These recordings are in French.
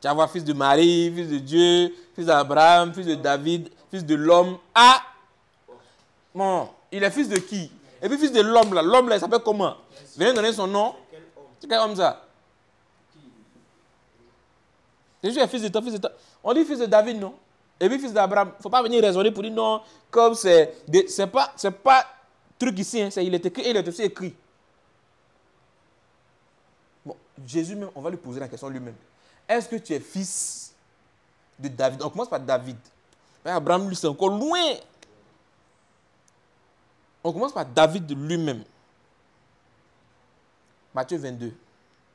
Tu vas voir fils de Marie, fils de Dieu, fils d'Abraham, fils de David, fils de l'homme. Ah! Bon, il est fils de qui? Et puis fils de l'homme là, il s'appelle comment? Venez donner son nom. C'est quel homme ça? Jésus est fils de toi, fils de toi. On dit fils de David, non? Et puis fils d'Abraham. Il ne faut pas venir raisonner pour dire non, comme c'est pas truc ici, hein, il est écrit et il est aussi écrit. Bon, Jésus même, on va lui poser la question lui-même. Est-ce que tu es fils de David? On commence par David. Mais Abraham, lui, c'est encore loin. On commence par David lui-même. Matthieu 22.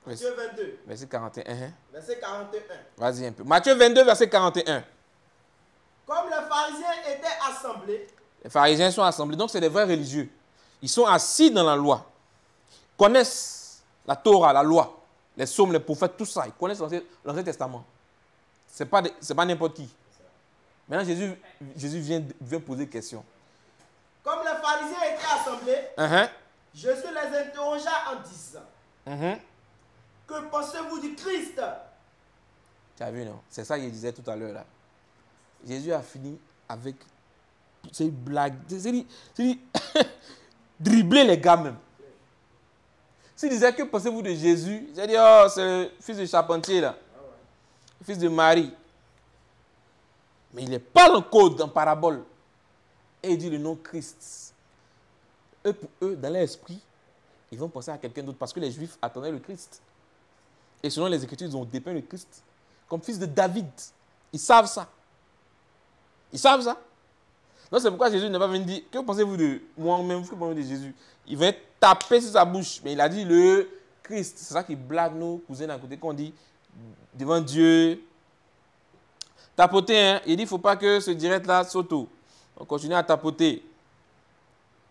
Matthieu 22. Verset 41. Verset 41. Vas-y un peu. Matthieu 22, verset 41. Comme les pharisiens étaient assemblés. Les pharisiens sont assemblés, donc c'est des vrais religieux. Ils sont assis dans la loi. Ils connaissent la Torah, la loi, les psaumes, les prophètes, tout ça. Ils connaissent l'Ancien Testament. Ce n'est pas n'importe qui. Maintenant, Jésus vient poser une question. Comme les pharisiens étaient assemblés, Jésus les interrogea en disant, que pensez-vous du Christ? Tu as vu, non? C'est ça qu'il disait tout à l'heure là. Jésus a fini avec ces blagues. C'est dribbler les gars même. S'il disait que pensez-vous de Jésus, il a dit, oh, c'est le fils de charpentier là. Le fils de Marie. Mais il parle en code, en parabole. Et il dit le nom Christ. Eux, pour eux, dans leur esprit, ils vont penser à quelqu'un d'autre parce que les Juifs attendaient le Christ. Et selon les Écritures, ils ont dépeint le Christ comme fils de David. Ils savent ça. Ils savent ça. Donc c'est pourquoi Jésus n'est pas venu dire, que pensez-vous de moi-même, que pensez-vous de Jésus? Il va taper sur sa bouche, mais il a dit le Christ. C'est ça qui blague nos cousins à côté, qu'on dit devant Dieu. Tapoter, hein? Il dit, il ne faut pas que ce direct-là saute. On continue à tapoter.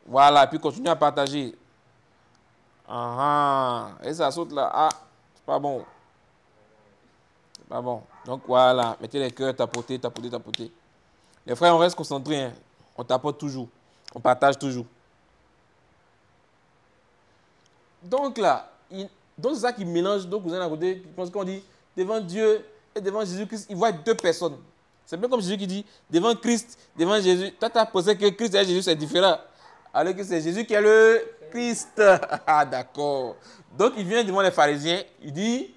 Voilà, puis continue à partager. Et ça saute là. Ah, c'est pas bon. C'est pas bon. Donc voilà, mettez les cœurs, tapoter, tapoter, tapoter. Les frères, on reste concentrés. Hein. On tapote toujours. On partage toujours. Donc là, c'est ça qui mélange deux cousins à côté. Qui pensent qu'on dit devant Dieu et devant Jésus-Christ, ils voient deux personnes. C'est bien comme Jésus qui dit devant Christ, devant Jésus. Toi, tu as pensé que Christ et Jésus, c'est différent. Alors que c'est Jésus qui est le Christ. Ah, d'accord. Donc, il vient devant les pharisiens. Il dit.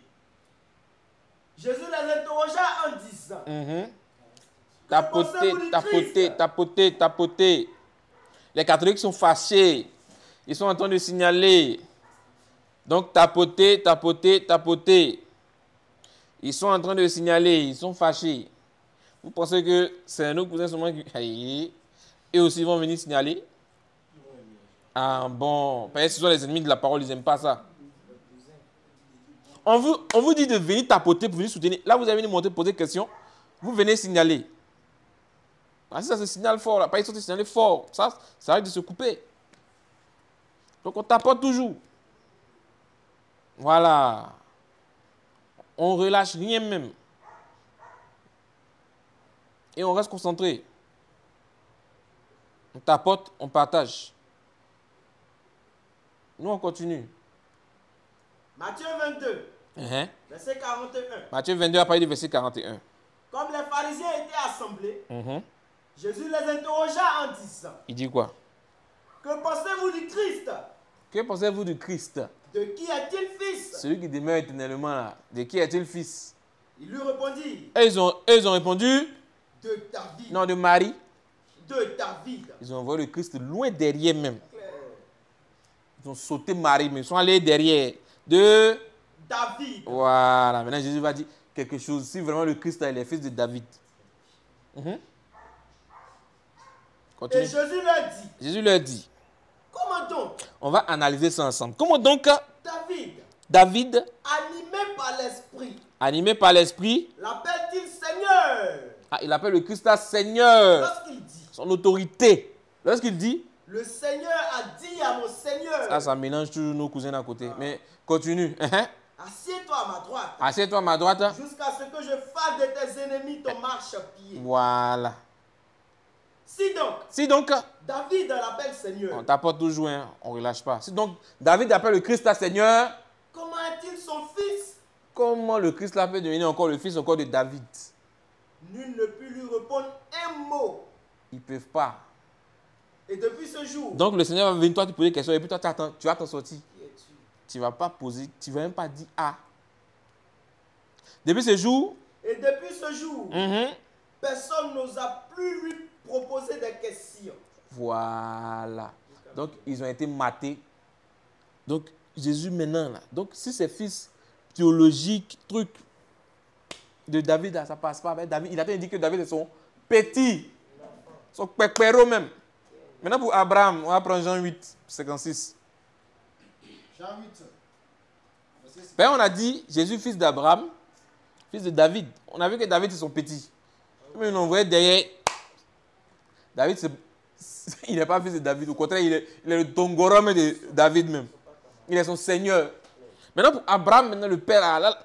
Jésus les interrogea en disant. Tapoter, tapoter, tapoter, tapoter. Les catholiques sont fâchés. Ils sont en train de signaler. Donc, tapoter, tapoter, tapoter. Ils sont en train de signaler. Ils sont fâchés. Vous pensez que c'est nos cousins seulement qui... Eux aussi vont venir signaler? Ah bon. Parce que ce sont les ennemis de la parole, ils n'aiment pas ça. On vous dit de venir tapoter pour venir soutenir. Là, vous avez venu monter, poser des questions. Vous venez signaler. Ah, si ça se signale fort, là, pas ils sont signalés fort. Ça arrête de se couper. Donc on tapote toujours. Voilà. On relâche rien même. Et on reste concentré. On tapote, on partage. Nous, on continue. Matthieu 22, verset 41. Matthieu 22 a parlé du verset 41. Comme les pharisiens étaient assemblés, Jésus les interrogea en disant. Il dit quoi? Que pensez-vous du Christ? Que pensez-vous du Christ? De qui est-il fils? Celui qui demeure éternellement là. De qui est-il fils? Il lui répondit. Et ils ont répondu. De David. Non, de Marie. De David. Ils ont envoyé le Christ loin derrière même. Ils ont sauté Marie, mais ils sont allés derrière. De David. Voilà. Maintenant, Jésus va dire quelque chose. Si vraiment le Christ est le fils de David. Continue. Et Jésus leur dit. Jésus leur dit. Comment donc? On va analyser ça ensemble. Comment donc David, animé par l'esprit, l'appelle-t-il Seigneur? Ah, il appelle le Christ à Seigneur. Lorsqu'il dit. Son autorité. Lorsqu'il dit. Le Seigneur a dit à mon Seigneur. Ça mélange toujours nos cousins à côté. Mais continue. Assieds-toi à ma droite. Assieds-toi à ma droite. Jusqu'à ce que je fasse de tes ennemis ton marchepied. Voilà. Si donc, David l'appelle Seigneur. On t'apporte toujours, hein, on ne relâche pas. Si donc David appelle le Christ à Seigneur. Comment est-il son fils? comment le Christ là peut devenir encore le fils encore de David? Nul ne put lui répondre un mot. Ils ne peuvent pas. Et depuis ce jour, Donc le Seigneur va venir toi te poser des questions et puis toi tu vas t'en sortir. qui es-tu? Tu ne vas pas poser, tu ne vas même pas dire ah. Depuis ce jour, Et depuis ce jour, personne n'osa plus lui proposer des questions. voilà. Donc ils ont été matés. Donc Jésus maintenant là. Donc si c'est fils théologique, truc de David, là, ça ne passe pas. Mais David, il a dit que David est son petit, son pépéro même. Maintenant pour Abraham, on va prendre Jean 8, 56. Jean 8. Ben, on a dit Jésus, fils d'Abraham, fils de David. On a vu que David, c'est son petit. Mais on voyait derrière. David, il n'est pas fils de David. Au contraire, il est le tongorum de David même. Il est son seigneur. Maintenant, pour Abraham, maintenant, le père, là,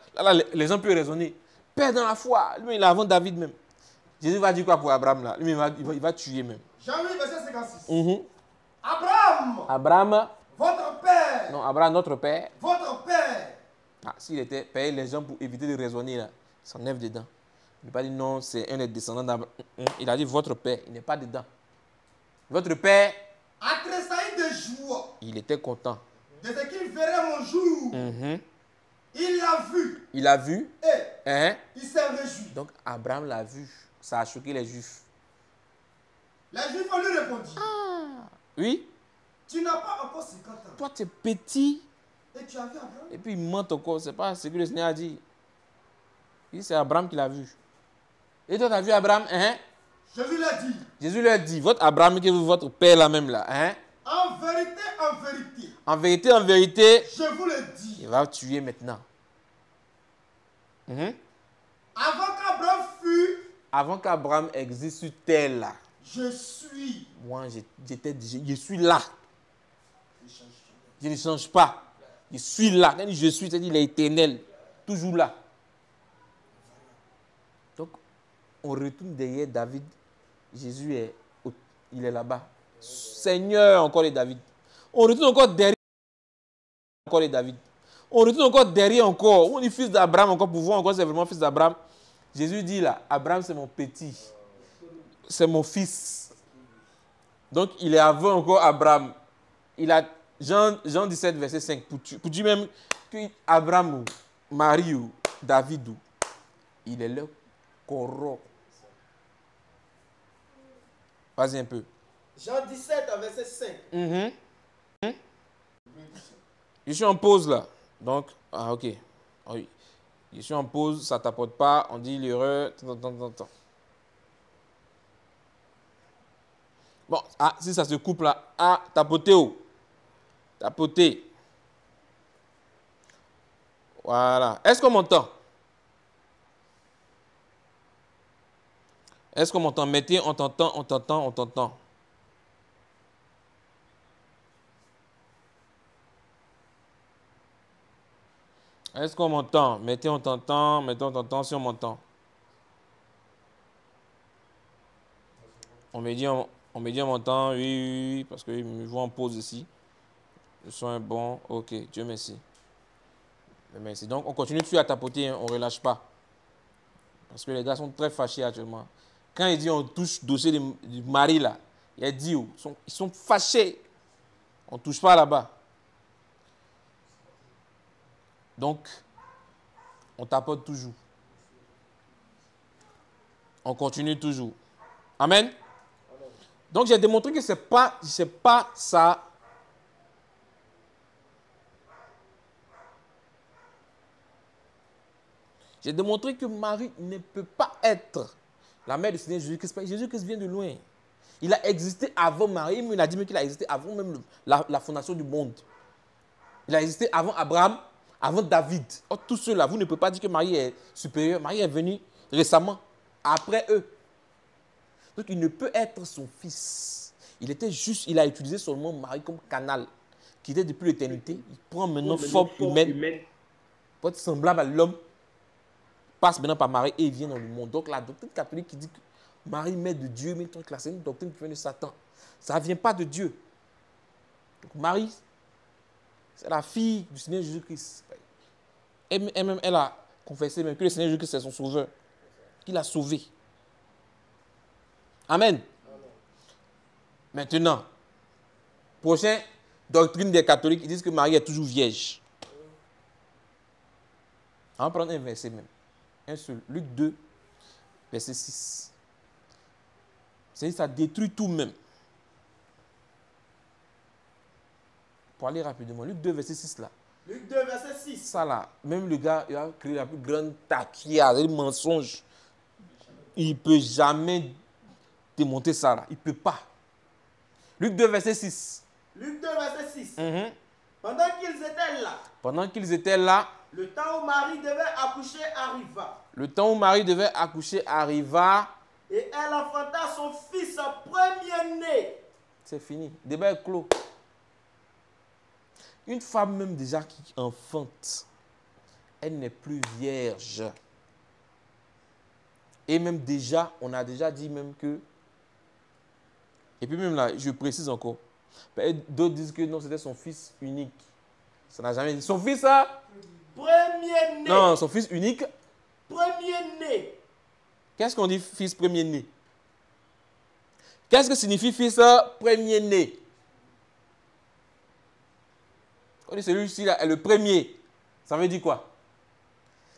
les gens peuvent raisonner. Père dans la foi. Lui, il est avant David même. Jésus va dire quoi pour Abraham là? Lui, il va tuer même. Jean 8, verset 56. Abraham. Votre père. Non, Abraham, notre père. Votre père. Ah, s'il était payé les gens pour éviter de raisonner là, il s'enlève dedans. Il n'a pas dit non, c'est un des descendants d'Abraham. Il a dit votre père, il n'est pas dedans. Votre père a tressailli de joie. Il était content. De ce qu'il verrait mon jour. Il l'a vu. Il a vu. Et il s'est réjoui. Donc Abraham l'a vu. Ça a choqué les Juifs. Les Juifs lui répondirent. Ah, oui. Tu n'as pas encore 50 ans. Toi, tu es petit. Et tu as vu Abraham. Et puis il ment encore. Ce n'est pas ce que le Seigneur a dit. Il dit c'est Abraham qui l'a vu. Et toi, tu as vu Abraham? Jésus l'a dit. Jésus lui a dit, votre Abraham qui est votre père là même là. En vérité, en vérité. En vérité, en vérité. Je vous le dis. Il va tuer maintenant. Avant qu'Abraham existe sur terre là. Je suis. Moi, je suis là. Je ne change pas. Je suis là. Quand je suis, c'est-à-dire il est éternel. Toujours là. Donc, on retourne derrière David. Jésus il est là-bas. Seigneur encore les David. On retourne encore derrière encore les David. On retourne encore derrière encore. On est fils d'Abraham encore pour voir encore c'est vraiment fils d'Abraham. Jésus dit là, Abraham c'est mon petit. C'est mon fils. Donc il est avant encore Abraham. Il a Jean 17 verset 5 pour dire même que Abraham ou Marie ou David ou il est le corps. Vas-y un peu. Jean 17 verset 5. Je suis en pause là. Donc, ok. Oui. Je suis en pause, ça ne t'apporte pas. On dit l'erreur. Bon, si ça se coupe là. Tapoter où? Tapoter. Voilà. Est-ce qu'on m'entend? Est-ce qu'on m'entend? Mettez, on t'entend. Est-ce qu'on m'entend? Mettez, on t'entend, si on m'entend. On me dit, on m'entend, oui, parce que je me vois en pause ici. Le son est bon, ok, Dieu merci. Merci. Donc, on continue toujours à tapoter, on ne relâche pas. Parce que les gars sont très fâchés actuellement. Quand il dit on touche le dossier du mari là, il a dit, ils sont fâchés. On ne touche pas là-bas. Donc, on tapote toujours. On continue toujours. Amen. Donc, j'ai démontré que ce n'est pas ça. J'ai démontré que Marie ne peut pas être la mère du Seigneur Jésus-Christ. Jésus-Christ vient de loin. Il a existé avant Marie, mais il a dit qu'il a existé avant même la fondation du monde. Il a existé avant Abraham, avant David. Oh, tous ceux-là, vous ne pouvez pas dire que Marie est supérieure. Marie est venue récemment, après eux. Donc, il ne peut être son fils. Il a utilisé seulement Marie comme canal, qui était depuis l'éternité. Il prend maintenant forme humaine pour être semblable à l'homme. Passe maintenant par Marie et il vient dans le monde. Donc, la doctrine catholique qui dit que Marie, mère de Dieu, c'est une doctrine qui vient de Satan. Ça ne vient pas de Dieu. Donc, Marie, c'est la fille du Seigneur Jésus-Christ. Elle confesser même que le Seigneur Jésus-Christ est son sauveur. Qu'il a sauvé. Amen. Maintenant, prochaine doctrine des catholiques, ils disent que Marie est toujours vierge. On va prendre un verset même. Un seul. Luc 2, verset 6. C'est-à-dire ça détruit tout même. Pour aller rapidement. Luc 2, verset 6 là. Luc 2, verset 6. Ça là, même le gars, il a créé la plus grande taquilla, le mensonge. Il ne peut jamais démonter ça là. Il ne peut pas. Luc 2, verset 6. Luc 2, verset 6. Pendant qu'ils étaient là. Pendant qu'ils étaient là. Le temps où Marie devait accoucher arriva. Le temps où Marie devait accoucher arriva. Et elle enfanta son fils premier-né. C'est fini. Le débat est clos. Une femme même déjà qui enfante, elle n'est plus vierge. Et même déjà, on a déjà dit même que... Et puis même là, je précise encore. D'autres disent que non, c'était son fils unique. Ça n'a jamais dit. Son fils, ça? Premier-né. Non, son fils unique. Premier-né. Qu'est-ce qu'on dit fils premier-né? Qu'est-ce que signifie fils premier-né? On dit celui-ci là est le premier. Ça veut dire quoi?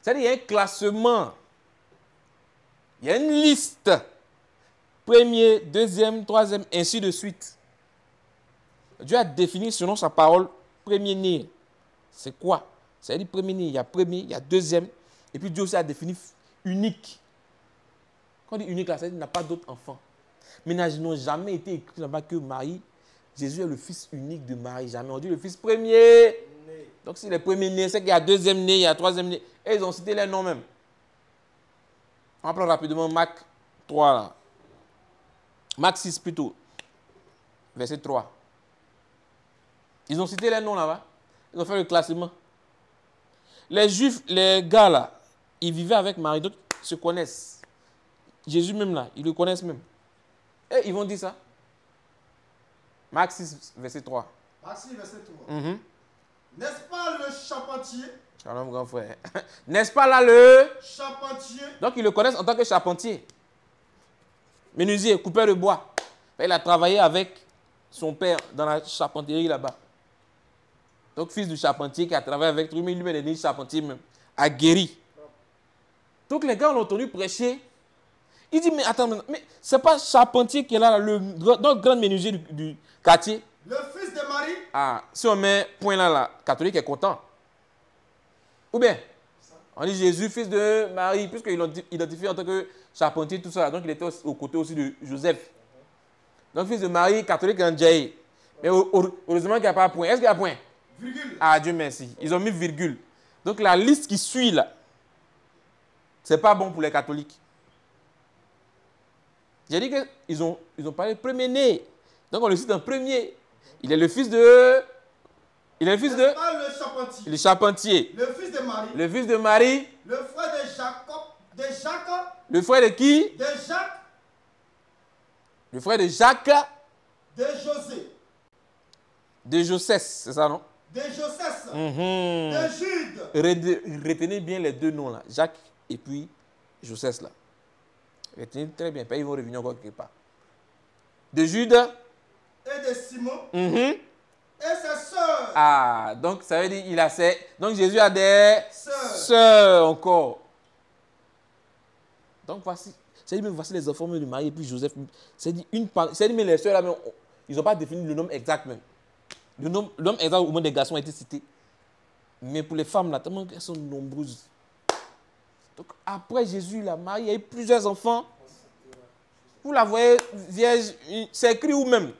C'est-à-dire qu'il y a un classement. Il y a une liste. Premier, deuxième, troisième, ainsi de suite. Dieu a défini selon sa parole premier-né. C'est quoi? C'est-à-dire premier-né, il y a premier, il y a deuxième. Et puis Dieu aussi a défini unique. Quand on dit unique là, c'est-à-dire qu'il n'a pas d'autres enfants. Mais il n'a jamais été écrit là-bas que Marie, Jésus est le fils unique de Marie. Jamais. On dit le fils premier. Né. Donc si le premier né, c'est qu'il y a deuxième né, il y a troisième né. Et ils ont cité les noms même. On va prendre rapidement Marc 3 là. Marc 6 plutôt. Verset 3. Ils ont cité les noms là-bas. Ils ont fait le classement. Les Juifs, les gars là, ils vivaient avec Marie, donc ils se connaissent. Jésus même là, ils le connaissent même. Et ils vont dire ça. Marc 6, verset 3. Marc 6, verset 3. N'est-ce pas le charpentier? Shalom, grand frère. N'est-ce pas là le charpentier? Donc ils le connaissent en tant que charpentier. Menuisier, coupeur de bois. Il a travaillé avec son père dans la charpenterie là-bas. Donc fils du charpentier qui a travaillé avec lui, mais lui-même est né charpentier même, a guéri. Donc les gars l'ont entendu prêcher. Il dit, mais attends, mais c'est pas charpentier qui est là, notre grand menuisier du quartier. Le fils de Marie. Ah, si on met point là, catholique est content. Ou bien, on dit Jésus, fils de Marie, puisqu'ils l'ont identifié en tant que charpentier, tout ça. Donc il était aux côtés aussi de Joseph. Donc fils de Marie, catholique en Djaï. Mais heureusement qu'il n'y a pas point. Est-ce qu'il y a point? Virgule. Ah, Dieu merci. Ils ont mis virgule. Donc la liste qui suit là, c'est pas bon pour les catholiques. J'ai dit qu'ils ont parlé de premier-né. Donc on le cite en premier. Il est le fils de... Il est le fils de... Pas le charpentier. Le charpentier. Le fils de Marie. Le fils de Marie. Le frère de Jacob. De Jacques. Le frère de qui? De Jacques. Le frère de Jacques. De José. De Joseph, c'est ça, non? De Joseph. De Jude. Retenez bien les deux noms là. Jacques et puis Joseph là. Retenez très bien. Ils vont revenir encore quelque part. De Jude. Et de Simon. Et ses sœurs. Ah, donc ça veut dire il a ses... Donc Jésus a des sœurs encore. Donc voici. C'est-à-dire même voici les enfants de Marie et puis Joseph. C'est-à-dire mais les sœurs là, même, ils n'ont pas défini le nom exact même. Le nom exact au moins des garçons a été cité. Mais pour les femmes là, tellement qu'elles sont nombreuses. Donc après Jésus, la Marie, il y a eu plusieurs enfants. Vous la voyez vierge, c'est écrit où même?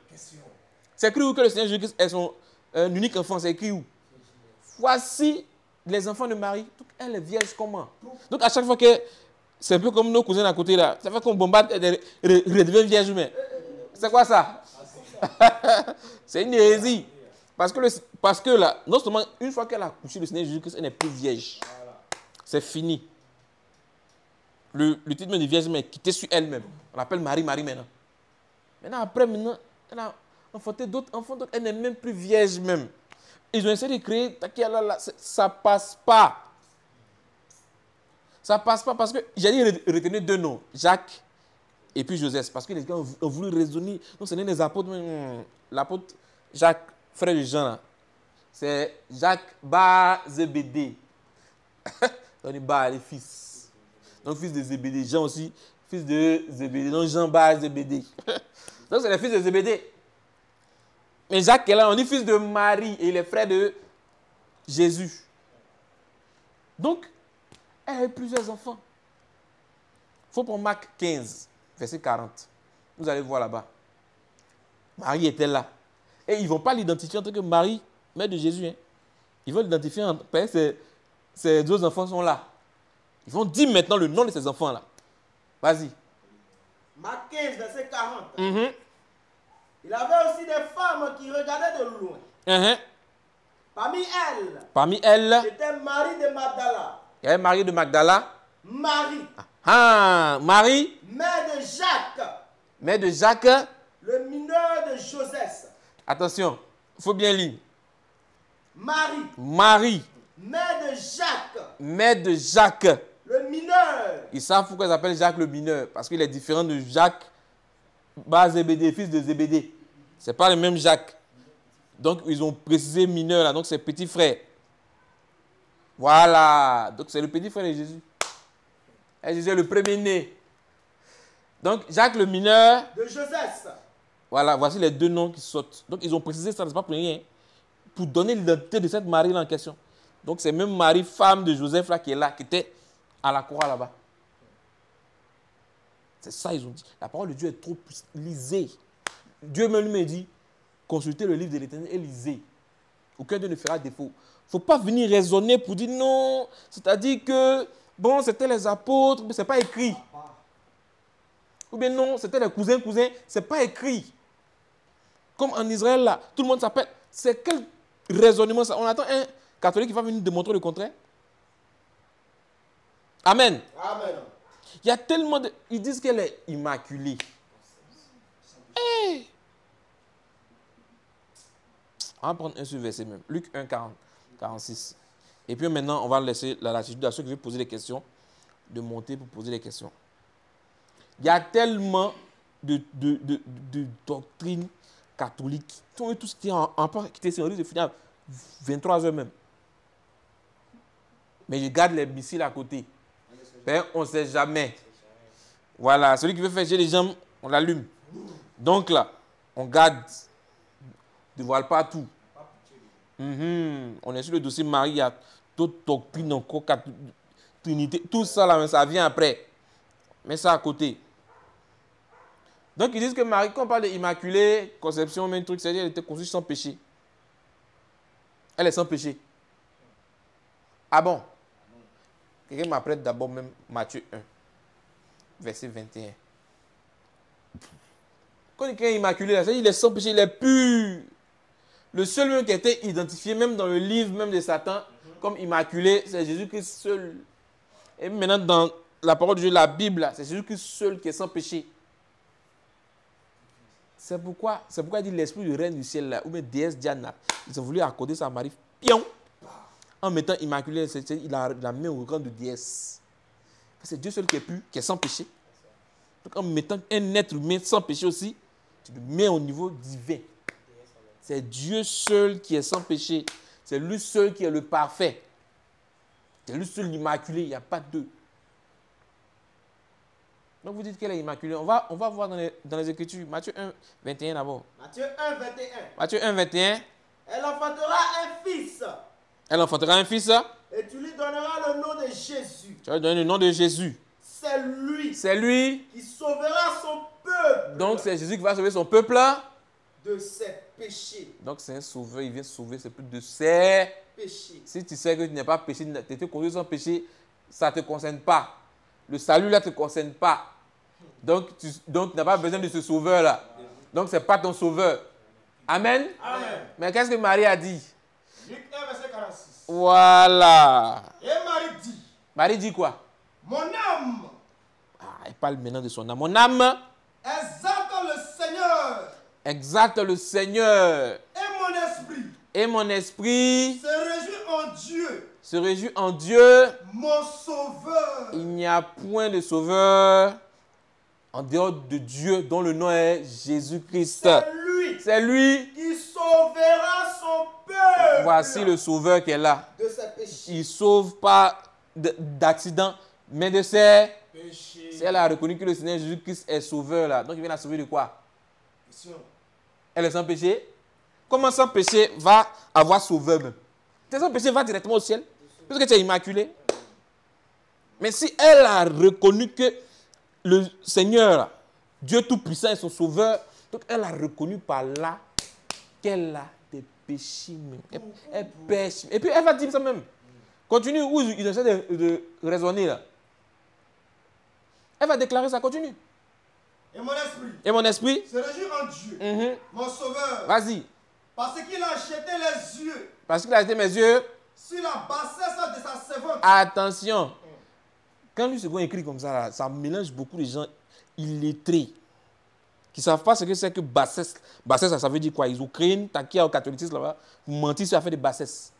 C'est écrit où que le Seigneur Jésus est son unique enfant? C'est écrit où? Voici les enfants de Marie. Donc elle est vierge comment? Donc à chaque fois que... C'est un peu comme nos cousins à côté là. Ça fait qu'on bombarde, elle redevient vierge humaine. C'est quoi ça? C'est une hérésie. Parce que là, non seulement une fois qu'elle a couché le Seigneur Jésus-Christ, elle n'est plus vierge. C'est fini. Le titre de vierge est quitté sur elle-même. On l'appelle Marie maintenant. Maintenant, elle a enfanté d'autres enfants, donc elle n'est même plus vierge même. Ils ont essayé de créer, ça passe pas. Ça passe pas parce que j'ai dit retenir deux noms, Jacques et puis Joseph, parce que les gars ont voulu raisonner. Non, ce n'est les apôtres, mais l'apôtre Jacques, frère de Jean, là, c'est Jacques Bar Zébédée. On dit Bar, les fils. Donc, fils de Zébédée. Jean aussi, fils de Zébédée. Donc, Jean Bar Zébédée. Donc, c'est les fils de Zébédée. Mais Jacques est là, on dit fils de Marie et il est frère de Jésus. Donc, elle a eu plusieurs enfants. Il faut prendre Marc 15, verset 40. Vous allez voir là-bas. Marie était là. Et ils ne vont pas l'identifier en tant que Marie, mère de Jésus. Hein. Ils vont l'identifier en tant que ces deux enfants sont là. Ils vont dire maintenant le nom de ces enfants-là. Vas-y. Marc 15, verset 40. Il avait aussi des femmes qui regardaient de loin. Parmi elles, c'était Marie de Magdala. Il y avait Marie de Magdala. Marie. Marie. Mère de Jacques. Mère de Jacques. Le mineur de Joseph. Attention, il faut bien lire. Marie. Marie. Mère de Jacques. Mère de Jacques. Le mineur. Ils savent pourquoi ils appellent Jacques le mineur. Parce qu'il est différent de Jacques, Bar Zébédée, fils de Zébédée. Ce n'est pas le même Jacques. Donc, ils ont précisé mineur là. Donc, c'est petit frère. Voilà. Donc, c'est le petit frère de Jésus. Et Jésus est le premier-né. Donc, Jacques le mineur. De Joseph. Voilà, voici les deux noms qui sautent. Donc, ils ont précisé ça, c'est pas pour rien. Pour donner l'identité de cette Marie là en question. Donc, c'est même Marie, femme de Joseph là, qui est là, qui était à la croix là-bas. C'est ça, ils ont dit. La parole de Dieu est trop lisée. Dieu même lui dit, consultez le livre de l'Éternel et lisez. Aucun d'eux ne fera défaut. Il ne faut pas venir raisonner pour dire non. C'est-à-dire que, bon, c'était les apôtres, mais ce n'est pas écrit. Ou bien non, c'était les cousins, ce n'est pas écrit. Comme en Israël, là, tout le monde s'appelle. C'est quel raisonnement ça? On attend un catholique qui va venir démontrer le contraire. Amen. Amen. Il y a tellement de... Ils disent qu'elle est immaculée. Hey. On va prendre un seul verset même. Luc 1, 40, 46. Et puis maintenant, on va laisser la latitude à ceux qui veulent poser des questions, de monter pour poser des questions. Il y a tellement de doctrines catholiques. Tout ce qui est en part, qui était de finir à 23h même. Mais je garde les missiles à côté. Ben, on ne sait jamais. Voilà, celui qui veut faire chier les jambes, on l'allume. Donc là, on garde. Ne dévoile pas tout. On est sur le dossier Marie, il y a d'autres doctrines encore, Trinité, tout ça là, ça vient après. Mets ça à côté. Donc ils disent que Marie, quand on parle d'immaculée, conception, même truc, c'est-à-dire qu'elle était conçue sans péché. Elle est sans péché. Ah bon? Quelqu'un m'apprête d'abord même Matthieu 1, verset 21. Quand quelqu'un est immaculé, c'est-à-dire qu'il est sans péché, il est pur. Le seul même qui a été identifié, même dans le livre même de Satan, comme immaculé, c'est Jésus-Christ seul. Et maintenant, dans la parole de Dieu, la Bible, c'est Jésus-Christ seul qui est sans péché. C'est pourquoi il dit l'esprit du règne du ciel, là, ou même déesse Diana. Ils ont voulu accorder ça à Marie, pion, en mettant immaculé, il a mis au rang de déesse. C'est Dieu seul qui est pur, qui est sans péché. Donc en mettant un être humain sans péché aussi, tu le mets au niveau divin. C'est Dieu seul qui est sans péché. C'est lui seul qui est le parfait. C'est lui seul l'immaculé, il n'y a pas deux. Donc vous dites qu'elle est immaculée. On va voir dans les Écritures. Matthieu 1, 21 d'abord. Matthieu 1, 21. Matthieu 1, 21. Elle enfantera un fils. Elle enfantera un fils. Et tu lui donneras le nom de Jésus. Tu vas lui donner le nom de Jésus. C'est lui. C'est lui. Qui sauvera son peuple. Donc c'est Jésus qui va sauver son peuple. De ses péchés. Donc c'est un sauveur, il vient sauver ses peuples de ses péchés. Si tu sais que tu n'es pas péché, tu étais conduit sans péché, ça ne te concerne pas. Le salut là ne te concerne pas. Donc tu n'as pas besoin de ce sauveur là. Donc ce n'est pas ton sauveur. Amen. Amen. Mais qu'est-ce que Marie a dit? Luc 1, verset 46. Voilà. Et Marie dit. Marie dit quoi? Mon âme. Elle parle maintenant de son âme. Mon âme. Exalte le Seigneur. Exalte le Seigneur. Et mon esprit. Et mon esprit. Se réjouit en Dieu. Se réjouit en Dieu. Mon sauveur. Il n'y a point de sauveur en dehors de Dieu dont le nom est Jésus-Christ. C'est lui. C'est lui. Qui sauvera son peuple. Voici le sauveur qui est là. De ses péchés. Il ne sauve pas d'accident, mais de ses Péchés. Si elle a reconnu que le Seigneur Jésus-Christ est sauveur là, donc il vient la sauver de quoi? Elle est sans péché. Comment sans péché va avoir sauveur même? Tes sans péché va directement au ciel, parce que tu es immaculé. Mais si elle a reconnu que le Seigneur, Dieu Tout-Puissant est son sauveur, donc elle a reconnu par là qu'elle a des péchés même. Elle pêche. Et puis elle va dire ça même. Continue, où ils essaient de raisonner là. Elle va déclarer ça, continue. Et mon esprit. Et mon esprit Se réjouit en Dieu, mon sauveur. Vas-y. Parce qu'il a jeté les yeux. Parce qu'il a jeté mes yeux. Sur la bassesse de sa servante. Attention. Quand lui second écrit comme ça, là, ça mélange beaucoup de gens illettrés qui ne savent pas ce que c'est que bassesse. Bassesse, ça veut dire quoi? Ils ont créé une taquille au catholicisme là-bas pour mentir sur la fait de bassesse.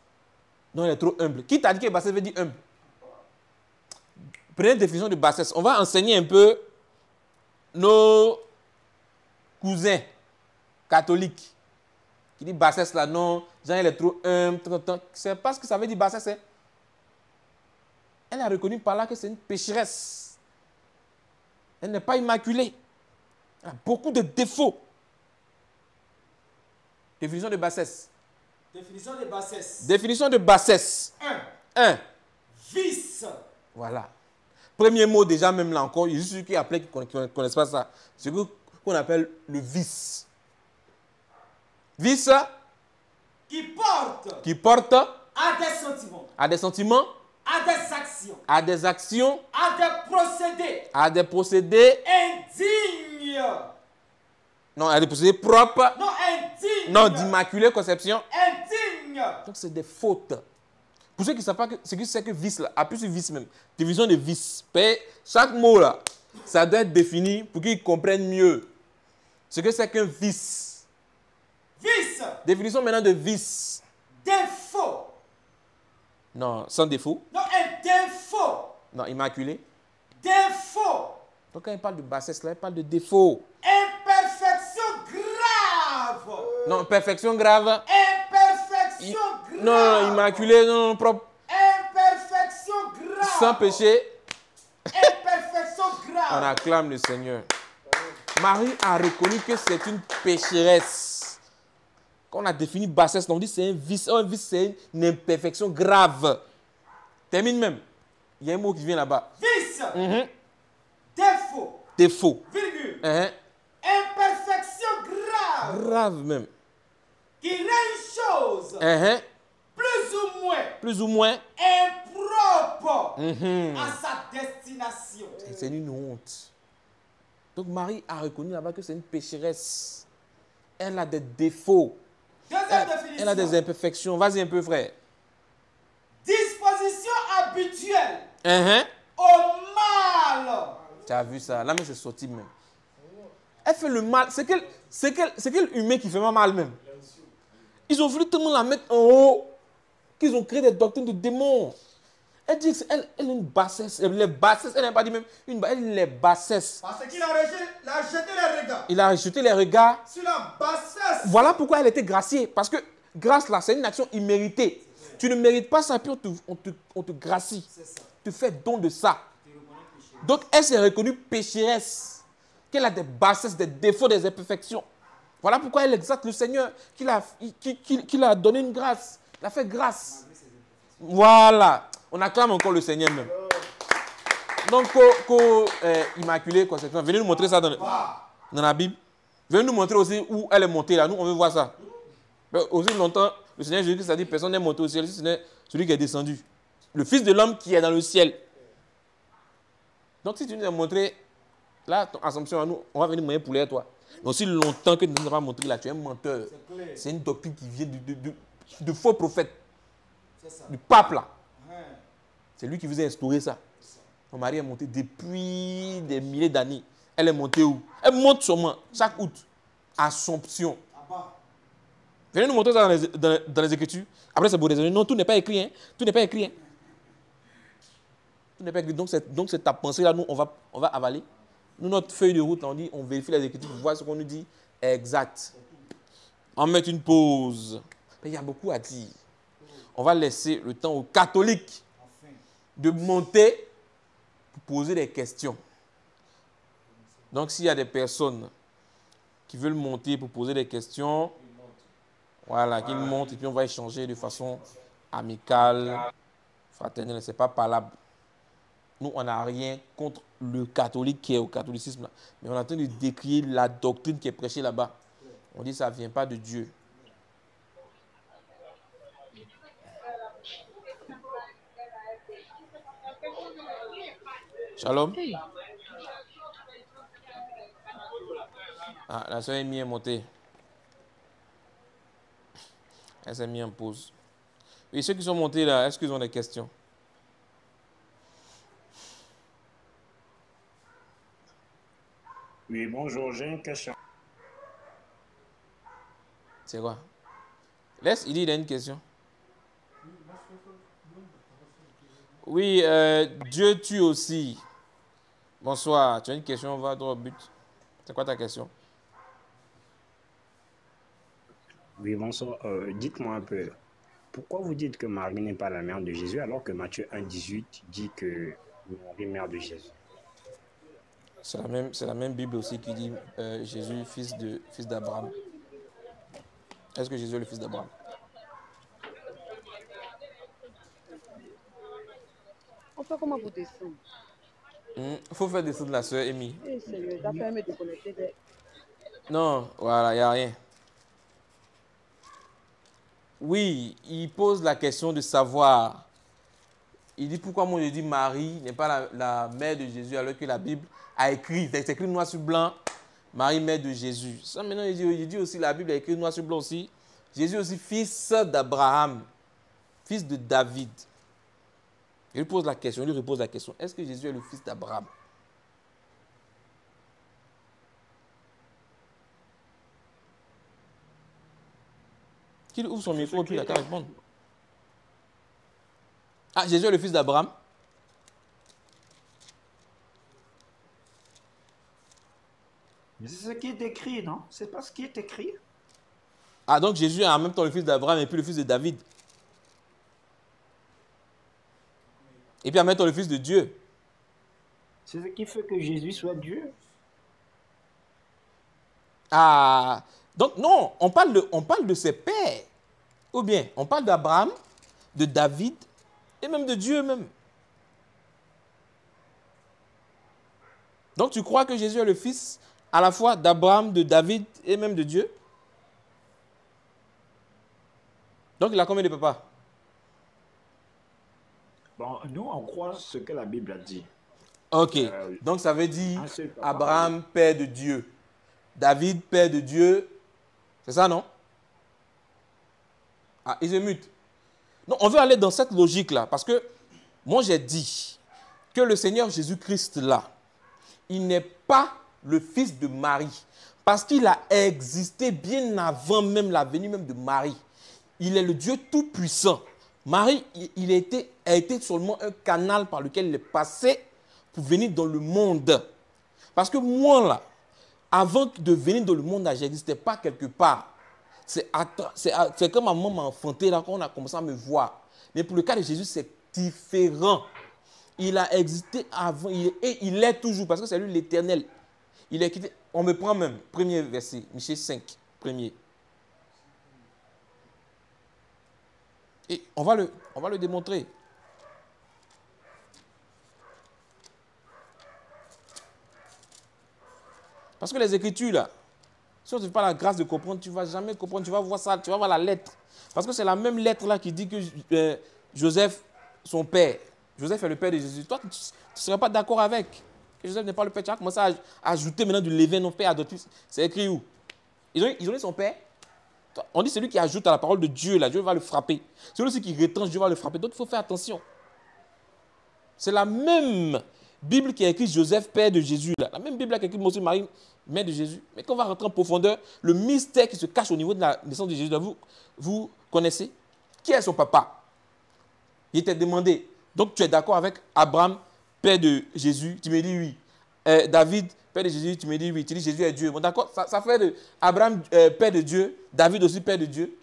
Non, il est trop humble. Qui t'a dit que bassesse veut dire humble? Prenez la définition de bassesse. On va enseigner un peu nos cousins catholiques qui disent bassesse là, non, Jean il est trop humble, c'est pas ce que ça veut dire bassesse. Hein? Elle a reconnu par là que c'est une pécheresse. Elle n'est pas immaculée. Elle a beaucoup de défauts. Définition de bassesse. Définition de bassesse. Définition de bassesse. 1. Vice. Voilà. Premier mot déjà, même là encore, il y a juste ceux qui appellent qui ne connaissent pas ça. C'est ce qu'on appelle le vice. Vice. Qui porte. Qui porte. À des sentiments. À des sentiments. À des actions. À des actions. À des procédés. À des procédés. Indignes. Non, à des procédés propres. Non, indignes. Non, d'immaculée conception. Indignes. Donc c'est des fautes. Pour ceux qui ne savent pas ce que c'est que vice, là, appuie sur vice même. Division de vice. Chaque mot là, ça doit être défini pour qu'ils comprennent mieux ce que c'est qu'un vice. Vice. Définition maintenant de vice. Défaut. Non, sans défaut. Non, un défaut. Non, immaculé. Défaut. Donc quand il parle de bassesse là, il parle de défaut. Imperfection grave. Non, perfection grave. Imperfection grave. Non, immaculé, non, propre. Imperfection grave. Sans péché. Imperfection grave. On acclame le Seigneur. Marie a reconnu que c'est une pécheresse. Quand on a défini bassesse, on dit c'est un vice. Un vice, c'est une imperfection grave. Termine même. Il y a un mot qui vient là-bas. Vice. Défaut. Défaut. Virgule. Imperfection grave. Grave même. Qui rend une chose plus ou moins impropre à sa destination. C'est une honte. Donc Marie a reconnu là-bas que c'est une pécheresse. Elle a des défauts. Deuxième définition. Elle a des imperfections. Vas-y un peu, frère. Disposition habituelle au mal. Tu as vu ça? Là, mais c'est sorti même. Elle fait le mal. C'est quel humain qui fait mal même? Ils ont voulu tellement la mettre en haut qu'ils ont créé des doctrines de démons. Elle dit qu'elle a une bassesse. Les bassesses, elle n'a pas dit même une bassesse. Elle les bassesses. Parce qu'il a jeté les regards. Il a jeté les regards. Sur la bassesse. Voilà pourquoi elle était graciée. Parce que grâce là, c'est une action imméritée. Tu ne mérites pas ça, puis on te gracie. Tu fais don de ça. Donc elle s'est reconnue pécheresse. Qu'elle a des bassesses, des défauts, des imperfections. Voilà pourquoi elle exalte le Seigneur, qu'il a donné une grâce. Il a fait grâce. Voilà. On acclame encore le Seigneur même. Donc, Immaculée Conception, venez nous montrer ça dans la Bible. Venez nous montrer aussi où elle est montée là. Nous, on veut voir ça. Mais aussi longtemps, le Seigneur Jésus-Christ a dit personne n'est monté au ciel, c'est celui qui est descendu. Le Fils de l'homme qui est dans le ciel. Donc, si tu nous as montré, là, ton assomption à nous, on va venir moyen poulet à toi. Mais aussi longtemps que tu ne nous as pas montré là, tu es un menteur. C'est une doctrine qui vient de faux prophètes. Du pape là. C'est lui qui vous a instauré ça. Mon mari est monté depuis des milliers d'années. Elle est montée où? Elle monte sûrement chaque août. Assomption. Venez nous montrer ça dans les Écritures. Après, c'est pour des années. Non, tout n'est pas écrit. Hein. Tout n'est pas écrit. Hein. Tout n'est pas écrit. Donc, c'est ta pensée là, nous, on va avaler. Nous, notre feuille de route, on dit, on vérifie les Écritures pour voir ce qu'on nous dit exact. On met une pause. Mais il y a beaucoup à dire. On va laisser le temps aux catholiques de monter pour poser des questions. Donc, s'il y a des personnes qui veulent monter pour poser des questions, voilà, qu'ils montent et puis on va échanger de façon amicale, fraternelle. Ce n'est pas parlable. Nous, on n'a rien contre le catholique qui est au catholicisme, là. Mais on est en train de décrire la doctrine qui est prêchée là-bas. On dit que ça ne vient pas de Dieu. Shalom. Ah, la soeur Amy est montée. Elle s'est mise en pause. Oui, ceux qui sont montés là, est-ce qu'ils ont des questions? Oui, bonjour, j'ai une question. C'est quoi? Laisse, il dit qu'il a une question. Oui, Dieu tue aussi. Bonsoir, tu as une question, on va droit au but. C'est quoi ta question? Oui, bonsoir. Dites-moi un peu, pourquoi vous dites que Marie n'est pas la mère de Jésus alors que Matthieu 1,18 dit que Marie est mère de Jésus? C'est la même Bible aussi qui dit Jésus, fils d'Abraham. Est-ce que Jésus est le fils d'Abraham? On fait comment pour descendre? Il faut faire descendre la soeur Amy. Eh, sérieux, t'as fait me déconnecter. Non, voilà, il n'y a rien. Oui, il pose la question de savoir. Il dit pourquoi moi je dis Marie n'est pas la mère de Jésus alors que la Bible a écrit, c'est écrit noir sur blanc, Marie mère de Jésus. Ça maintenant il dit aussi la Bible a écrit noir sur blanc aussi, Jésus aussi fils d'Abraham, fils de David. Il lui pose la question, il lui repose la question, est-ce que Jésus est le fils d'Abraham? Qu'il ouvre son micro et puis il a qu'à répondre. Ah, Jésus est le fils d'Abraham? C'est ce qui est écrit, non? C'est pas ce qui est écrit. Ah, donc Jésus est en même temps le fils d'Abraham et puis le fils de David. Et puis en même temps le fils de Dieu. C'est ce qui fait que Jésus soit Dieu. Ah, donc non, on parle de ses pères. Ou bien, on parle d'Abraham, de David et même de Dieu même. Donc tu crois que Jésus est le fils à la fois d'Abraham, de David et même de Dieu? Donc il a combien de papas? Bon, nous, on croit ce que la Bible a dit. Ok, donc ça veut dire un seul papa. Abraham, père de Dieu. David, père de Dieu. C'est ça, non? Ah, il se mute. Non, on veut aller dans cette logique-là, parce que moi j'ai dit que le Seigneur Jésus-Christ là, il n'est pas le fils de Marie, parce qu'il a existé bien avant même la venue même de Marie. Il est le Dieu tout-puissant. Marie, il a été seulement un canal par lequel il est passé pour venir dans le monde. Parce que moi là, avant de venir dans le monde, je n'existais pas quelque part. C'est comme ma maman m'a enfanté là, quand on a commencé à me voir. Mais pour le cas de Jésus, c'est différent. Il a existé avant et il est toujours, parce que c'est lui l'Éternel. Il est quitté. On me prend même, premier verset, Michée 5, premier. Et on va le démontrer. Parce que les Écritures, là, si on ne te fait pas la grâce de comprendre, tu ne vas jamais comprendre. Tu vas voir ça, tu vas voir la lettre. Parce que c'est la même lettre là qui dit que Joseph, son père, Joseph est le père de Jésus. Toi, tu ne serais pas d'accord avec que Joseph n'est pas le père. Tu vas commencer à ajouter maintenant du levain, non père adoptif. C'est écrit où? Ils ont dit son père. On dit celui qui ajoute à la parole de Dieu, là, Dieu va le frapper. Celui aussi qui retranche, Dieu va le frapper. Donc il faut faire attention. C'est la même Bible qui a écrit Joseph, père de Jésus. Là. La même Bible qui a écrit aussi Marie, mère de Jésus. Mais quand on va rentrer en profondeur, le mystère qui se cache au niveau de la naissance de Jésus, là, vous connaissez? Qui est son papa? Il était demandé. Donc tu es d'accord avec Abraham, père de Jésus? Tu me dis oui. David, père de Jésus? Tu me dis oui. Tu dis Jésus est Dieu. Bon, d'accord, ça fait de Abraham, père de Dieu, David aussi, père de Dieu.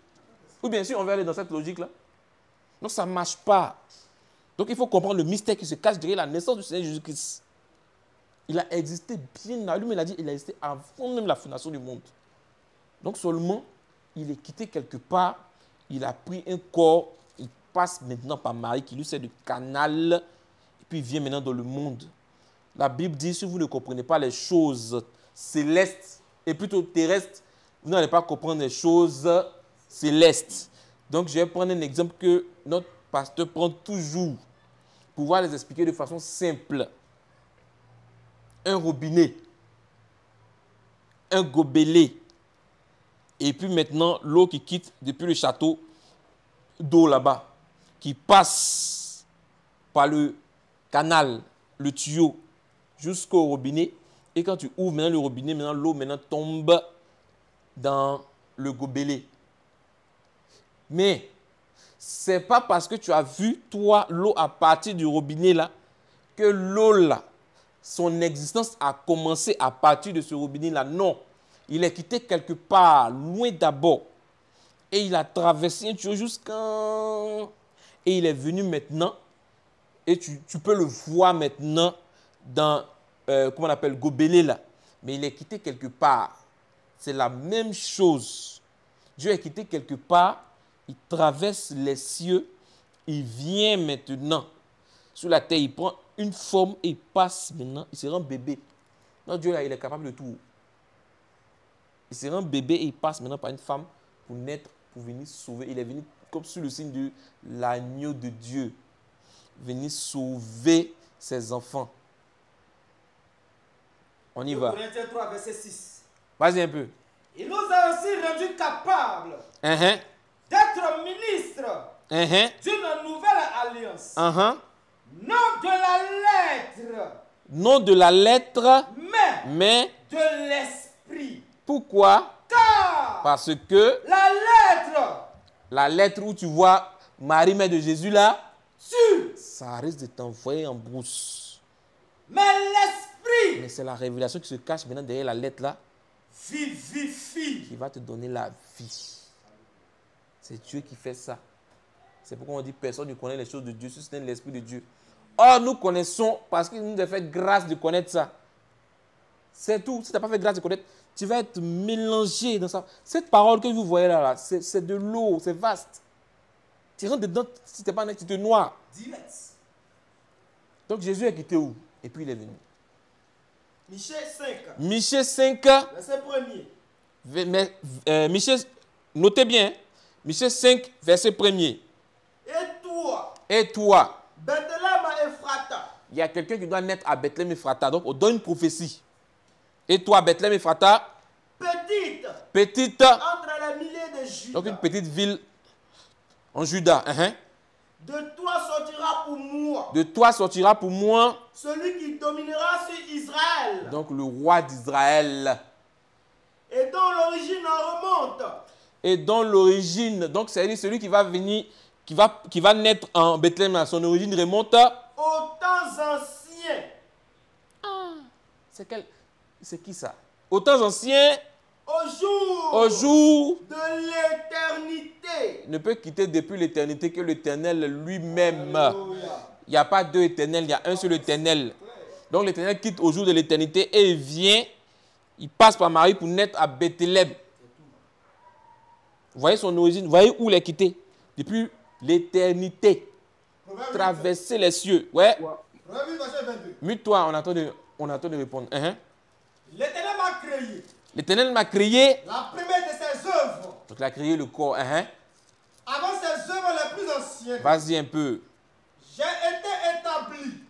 Ou bien sûr, on va aller dans cette logique-là. Donc ça ne marche pas. Donc il faut comprendre le mystère qui se cache derrière la naissance du Seigneur Jésus-Christ. Il a existé bien avant. Lui, il a dit il a existé avant même la fondation du monde. Donc seulement, il est quitté quelque part. Il a pris un corps. Il passe maintenant par Marie qui lui sert de canal. Et puis il vient maintenant dans le monde. La Bible dit, si vous ne comprenez pas les choses célestes et plutôt terrestres, vous n'allez pas comprendre les choses célestes. Donc, je vais prendre un exemple que notre pasteur prend toujours pour pouvoir les expliquer de façon simple. Un robinet, un gobelet, et puis maintenant l'eau qui quitte depuis le château d'eau là-bas, qui passe par le canal, le tuyau, jusqu'au robinet. Et quand tu ouvres maintenant le robinet, maintenant l'eau maintenant tombe dans le gobelet. Mais ce n'est pas parce que tu as vu, toi, l'eau à partir du robinet là, que l'eau là, son existence a commencé à partir de ce robinet là. Non. Il est quitté quelque part, loin d'abord. Et il a traversé un tuyau jusqu'à... Et il est venu maintenant. Et tu peux le voir maintenant dans, comment on appelle, gobelet là. Mais il est quitté quelque part. C'est la même chose. Dieu est quitté quelque part. Il traverse les cieux. Il vient maintenant sur la terre. Il prend une forme et il passe maintenant. Il se rend bébé. Non, Dieu là, il est capable de tout. Il se rend bébé et il passe maintenant par une femme pour naître, pour venir sauver. Il est venu comme sur le signe de l'agneau de Dieu. Venir sauver ses enfants. On y va. Corinthiens 3, verset 6. Vas-y un peu. Il nous a aussi rendus capables d'être ministres d'une nouvelle alliance. Non de la lettre. Non de la lettre, mais de l'esprit. Pourquoi? Car parce que la lettre où tu vois Marie, mère de Jésus là, tue. Ça risque de t'envoyer en brousse. Mais l'esprit, mais c'est la révélation qui se cache maintenant derrière la lettre là, vivifie, qui va te donner la vie. C'est Dieu qui fait ça. C'est pourquoi on dit personne ne connaît les choses de Dieu si ce n'est l'Esprit de Dieu. Or, nous connaissons parce qu'il nous a fait grâce de connaître ça. C'est tout. Si tu n'as pas fait grâce de connaître, tu vas être mélangé dans ça. Cette parole que vous voyez là, c'est de l'eau, c'est vaste. Tu rentres dedans, si tu n'es pas net, tu te noies. Direct. Donc Jésus est quitté où? Et puis il est venu. Michée 5. Michée 5. Verset 1er. Michée, notez bien. Michée 5, verset 1er. Et toi, Bethléem Ephrata. Il y a quelqu'un qui doit naître à Bethléem Ephrata. Donc on donne une prophétie. Et toi, Bethléem Ephrata, petite entre les milliers de Juda. Donc une petite ville en Juda. De toi sortira pour moi. De toi sortira pour moi. Celui qui dominera sur Israël. Donc le roi d'Israël. Et dont l'origine remonte. Et dont l'origine, donc c'est celui qui va venir, qui va naître en Bethléem, son origine remonte aux temps anciens. C'est qui ça? Aux temps anciens. Au jour de l'éternité. Il ne peut quitter depuis l'éternité que l'Éternel lui-même. Alléluia. Il n'y a pas deux éternels, il y a un seul éternel. Donc l'Éternel quitte au jour de l'éternité et il vient, il passe par Marie pour naître à Bethléem. Vous voyez son origine, vous voyez où il est quitté? Depuis l'éternité. Traverser les cieux. Ouais. Mute-toi, on attend de répondre. L'Éternel m'a créé. L'Éternel m'a créé. La première de ses œuvres. Donc il a créé le corps. Avant ses œuvres les plus anciennes. Vas-y un peu.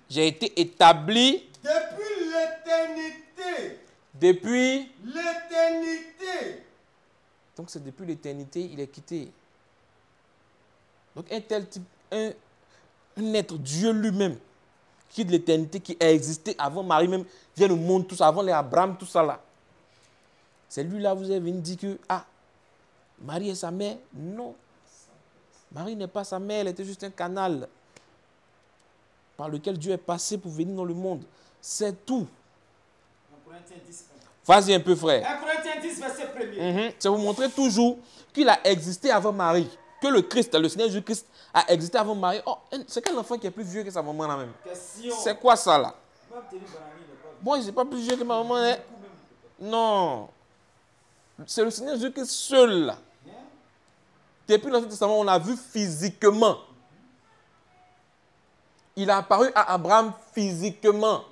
J'ai été établi. Depuis l'éternité. Depuis l'éternité. Donc c'est depuis l'éternité, il est quitté. Donc un tel type, un être Dieu lui-même, qui est de l'éternité, qui a existé avant Marie même, vient le monde, tout ça, avant les Abraham, tout ça là. C'est lui-là, vous avez venu dire que, ah, Marie est sa mère? Non. Marie n'est pas sa mère, elle était juste un canal par lequel Dieu est passé pour venir dans le monde. C'est tout. Vas-y un peu, frère. 1 Corinthiens 10, verset 1er. Ça vous montrer toujours qu'il a existé avant Marie. Que le Christ, le Seigneur Jésus-Christ, a existé avant Marie. Oh, c'est quel enfant qui est plus vieux que sa maman là même? C'est quoi ça là? Moi, je n'ai pas plus vieux que ma maman. Hein? Non. C'est le Seigneur Jésus-Christ seul là. Depuis l'Ancien Testament, on l'a vu physiquement. Il a apparu à Abraham physiquement.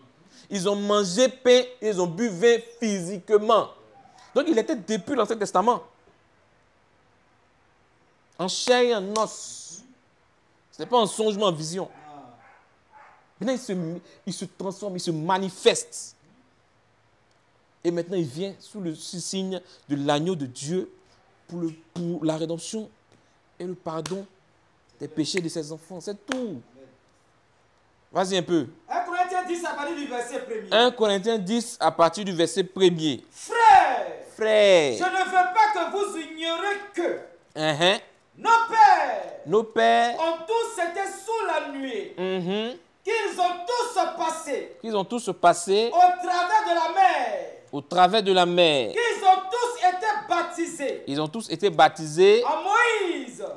Ils ont mangé pain, ils ont bu vin physiquement. Donc, il était depuis l'Ancien Testament. En chair et en os. Ce n'est pas un songement, en vision. Maintenant, il se transforme, il se manifeste. Et maintenant, il vient sous le signe de l'agneau de Dieu pour la rédemption et le pardon des péchés de ses enfants. C'est tout. Vas-y un peu. 1 Corinthiens 10 à partir du verset 1er. 1 Corinthiens 10 à partir du verset 1er. Frère, je ne veux pas que vous ignorez que nos pères ont tous été sous la nuée. Qu'ils ont tous passé au travers de la mer. Qu'ils ont tous été baptisés. Ils ont tous été baptisés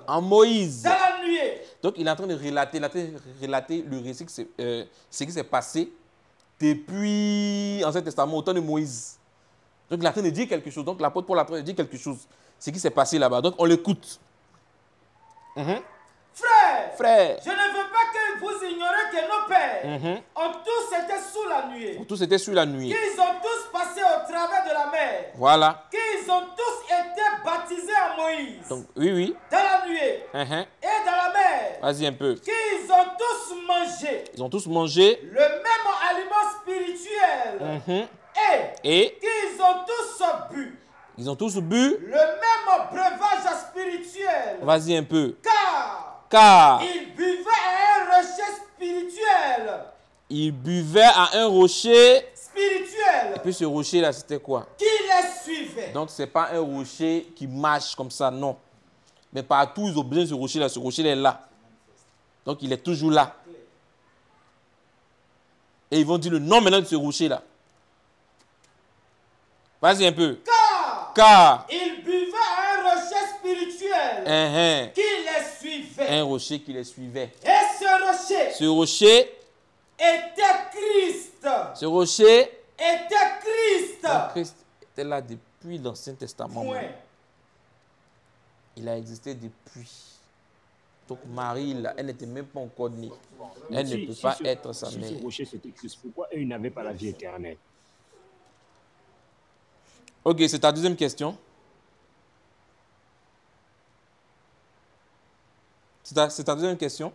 en Moïse. Dans la nuée. Donc il est en train de relater, le récit, ce qui s'est passé depuis l'Ancien Testament, au temps de Moïse. Donc il est en train de dire quelque chose. Donc l'apôtre Paul est en train de dire quelque chose. Ce qui s'est passé là-bas. Donc on l'écoute. Frère, je ne veux pas que vous ignorez que nos pères ont tous été sous la nuée. Qu'ils ont tous passé au travers de la mer. Voilà. Qu'ils ont tous été baptisés en Moïse. Donc, oui. Dans la nuée. Et dans la mer. Vas-y un peu. Qu'ils ont tous mangé. Ils ont tous mangé le même aliment spirituel. Et qu'ils ont tous bu. Ils ont tous bu le même breuvage spirituel. Vas-y un peu. Car ils buvaient à un rocher spirituel. Ils buvaient à un rocher spirituel. Et puis ce rocher-là, c'était quoi? Qui les suivait. Donc, ce n'est pas un rocher qui marche comme ça, non. Mais partout, ils ont besoin de ce rocher-là. Ce rocher-là est là. Donc, il est toujours là. Et ils vont dire le nom maintenant de ce rocher-là. Vas-y un peu. Car ils buvaient à un rocher spirituel qui les suivait. Un rocher qui les suivait. Et ce rocher était Christ. Ce rocher était Christ. Donc, Christ était là depuis l'Ancien Testament. Il a existé depuis. Donc Marie, là, elle n'était même pas encore née. Elle ne peut pas être sa mère. Si ce rocher c'était Christ, pourquoi eux n'avaient pas la vie éternelle? Ok, c'est ta deuxième question. C'est ta deuxième question?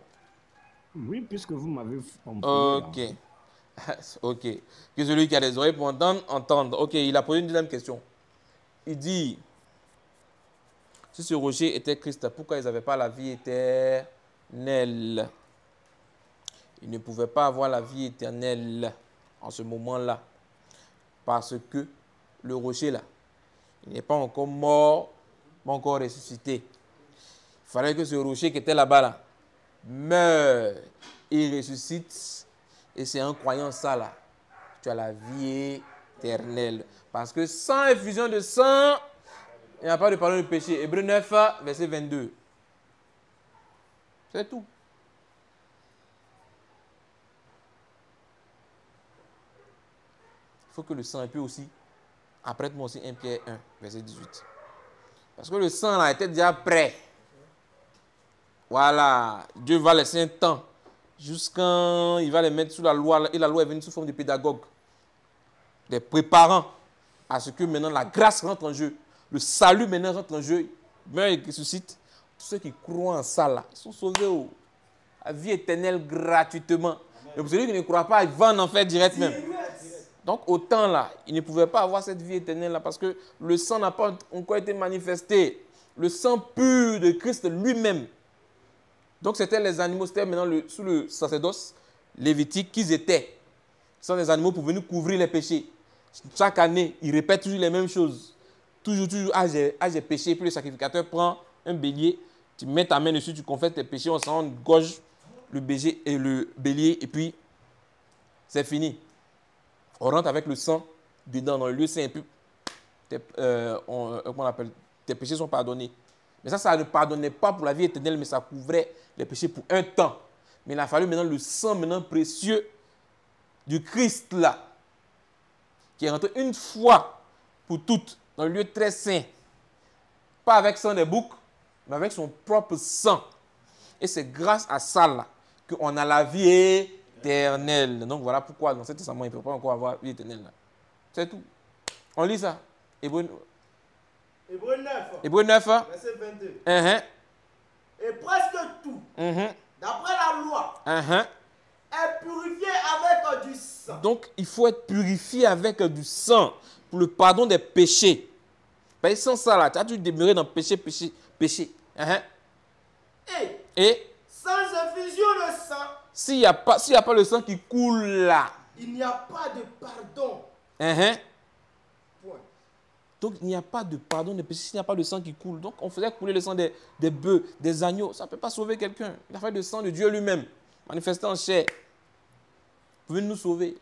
Oui, puisque vous m'avez compris. Ok. Ok. Que celui qui a des oreilles pour entendre, entende. Ok, il a posé une deuxième question. Il dit, si ce rocher était Christ, pourquoi ils n'avaient pas la vie éternelle? Ils ne pouvaient pas avoir la vie éternelle en ce moment-là. Parce que le rocher là, il n'est pas encore mort, pas encore ressuscité. Il fallait que ce rocher qui était là-bas là, meure et ressuscite. Et c'est en croyant ça là, tu as la vie éternelle. Parce que sans effusion de sang, il n'y a pas de pardon de péché. Hébreux 9, verset 22. C'est tout. Il faut que le sang, et puis aussi, apprête-moi aussi 1 Pierre 1, verset 18. Parce que le sang là était déjà prêt. Voilà, Dieu va laisser un temps jusqu'à il va les mettre sous la loi, et la loi est venue sous forme de pédagogue, des préparants à ce que maintenant la grâce rentre en jeu, le salut maintenant rentre en jeu, meurt et ressuscite. Tous ceux qui croient en ça là, ils sont sauvés à vie éternelle gratuitement. Et pour celui qui ne croit pas, il va en enfer direct même. Donc autant là, il ne pouvait pas avoir cette vie éternelle là parce que le sang n'a pas encore été manifesté. Le sang pur de Christ lui-même. Donc c'était les animaux, c'était maintenant sous le sacerdoce, lévitiques qu'ils étaient. Ce sont des animaux pour venir couvrir les péchés. Chaque année, ils répètent toujours les mêmes choses. Toujours, j'ai péché, puis le sacrificateur prend un bélier, tu mets ta main dessus, tu confesses tes péchés, on s'engorge le bélier, et puis c'est fini. On rentre avec le sang dedans, dans le lieu saint, et puis tes péchés sont pardonnés. Mais ça ne pardonnait pas pour la vie éternelle, mais ça couvrait les péchés pour un temps. Mais il a fallu maintenant le sang précieux du Christ là, qui est rentré une fois pour toutes dans le lieu très saint. Pas avec sang des boucs, mais avec son propre sang. Et c'est grâce à ça là qu'on a la vie éternelle. Donc voilà pourquoi dans cet testament, il ne peut pas encore avoir la vie éternelle. C'est tout. On lit ça. Hébreux 9. Verset 22. Et presque tout, d'après la loi, est purifié avec du sang. Donc, il faut être purifié avec du sang pour le pardon des péchés. Parce que sans ça, là, tu as dû demeurer dans péché. Et sans effusion de sang, s'il n'y a pas le sang qui coule là, il n'y a pas de pardon. Point. Donc, il n'y a pas de pardon des péchés s'il n'y a pas de sang qui coule. Donc, on faisait couler le sang des bœufs, des agneaux. Ça ne peut pas sauver quelqu'un. Il a fallu le sang de Dieu lui-même, manifesté en chair. Vous pouvez nous sauver.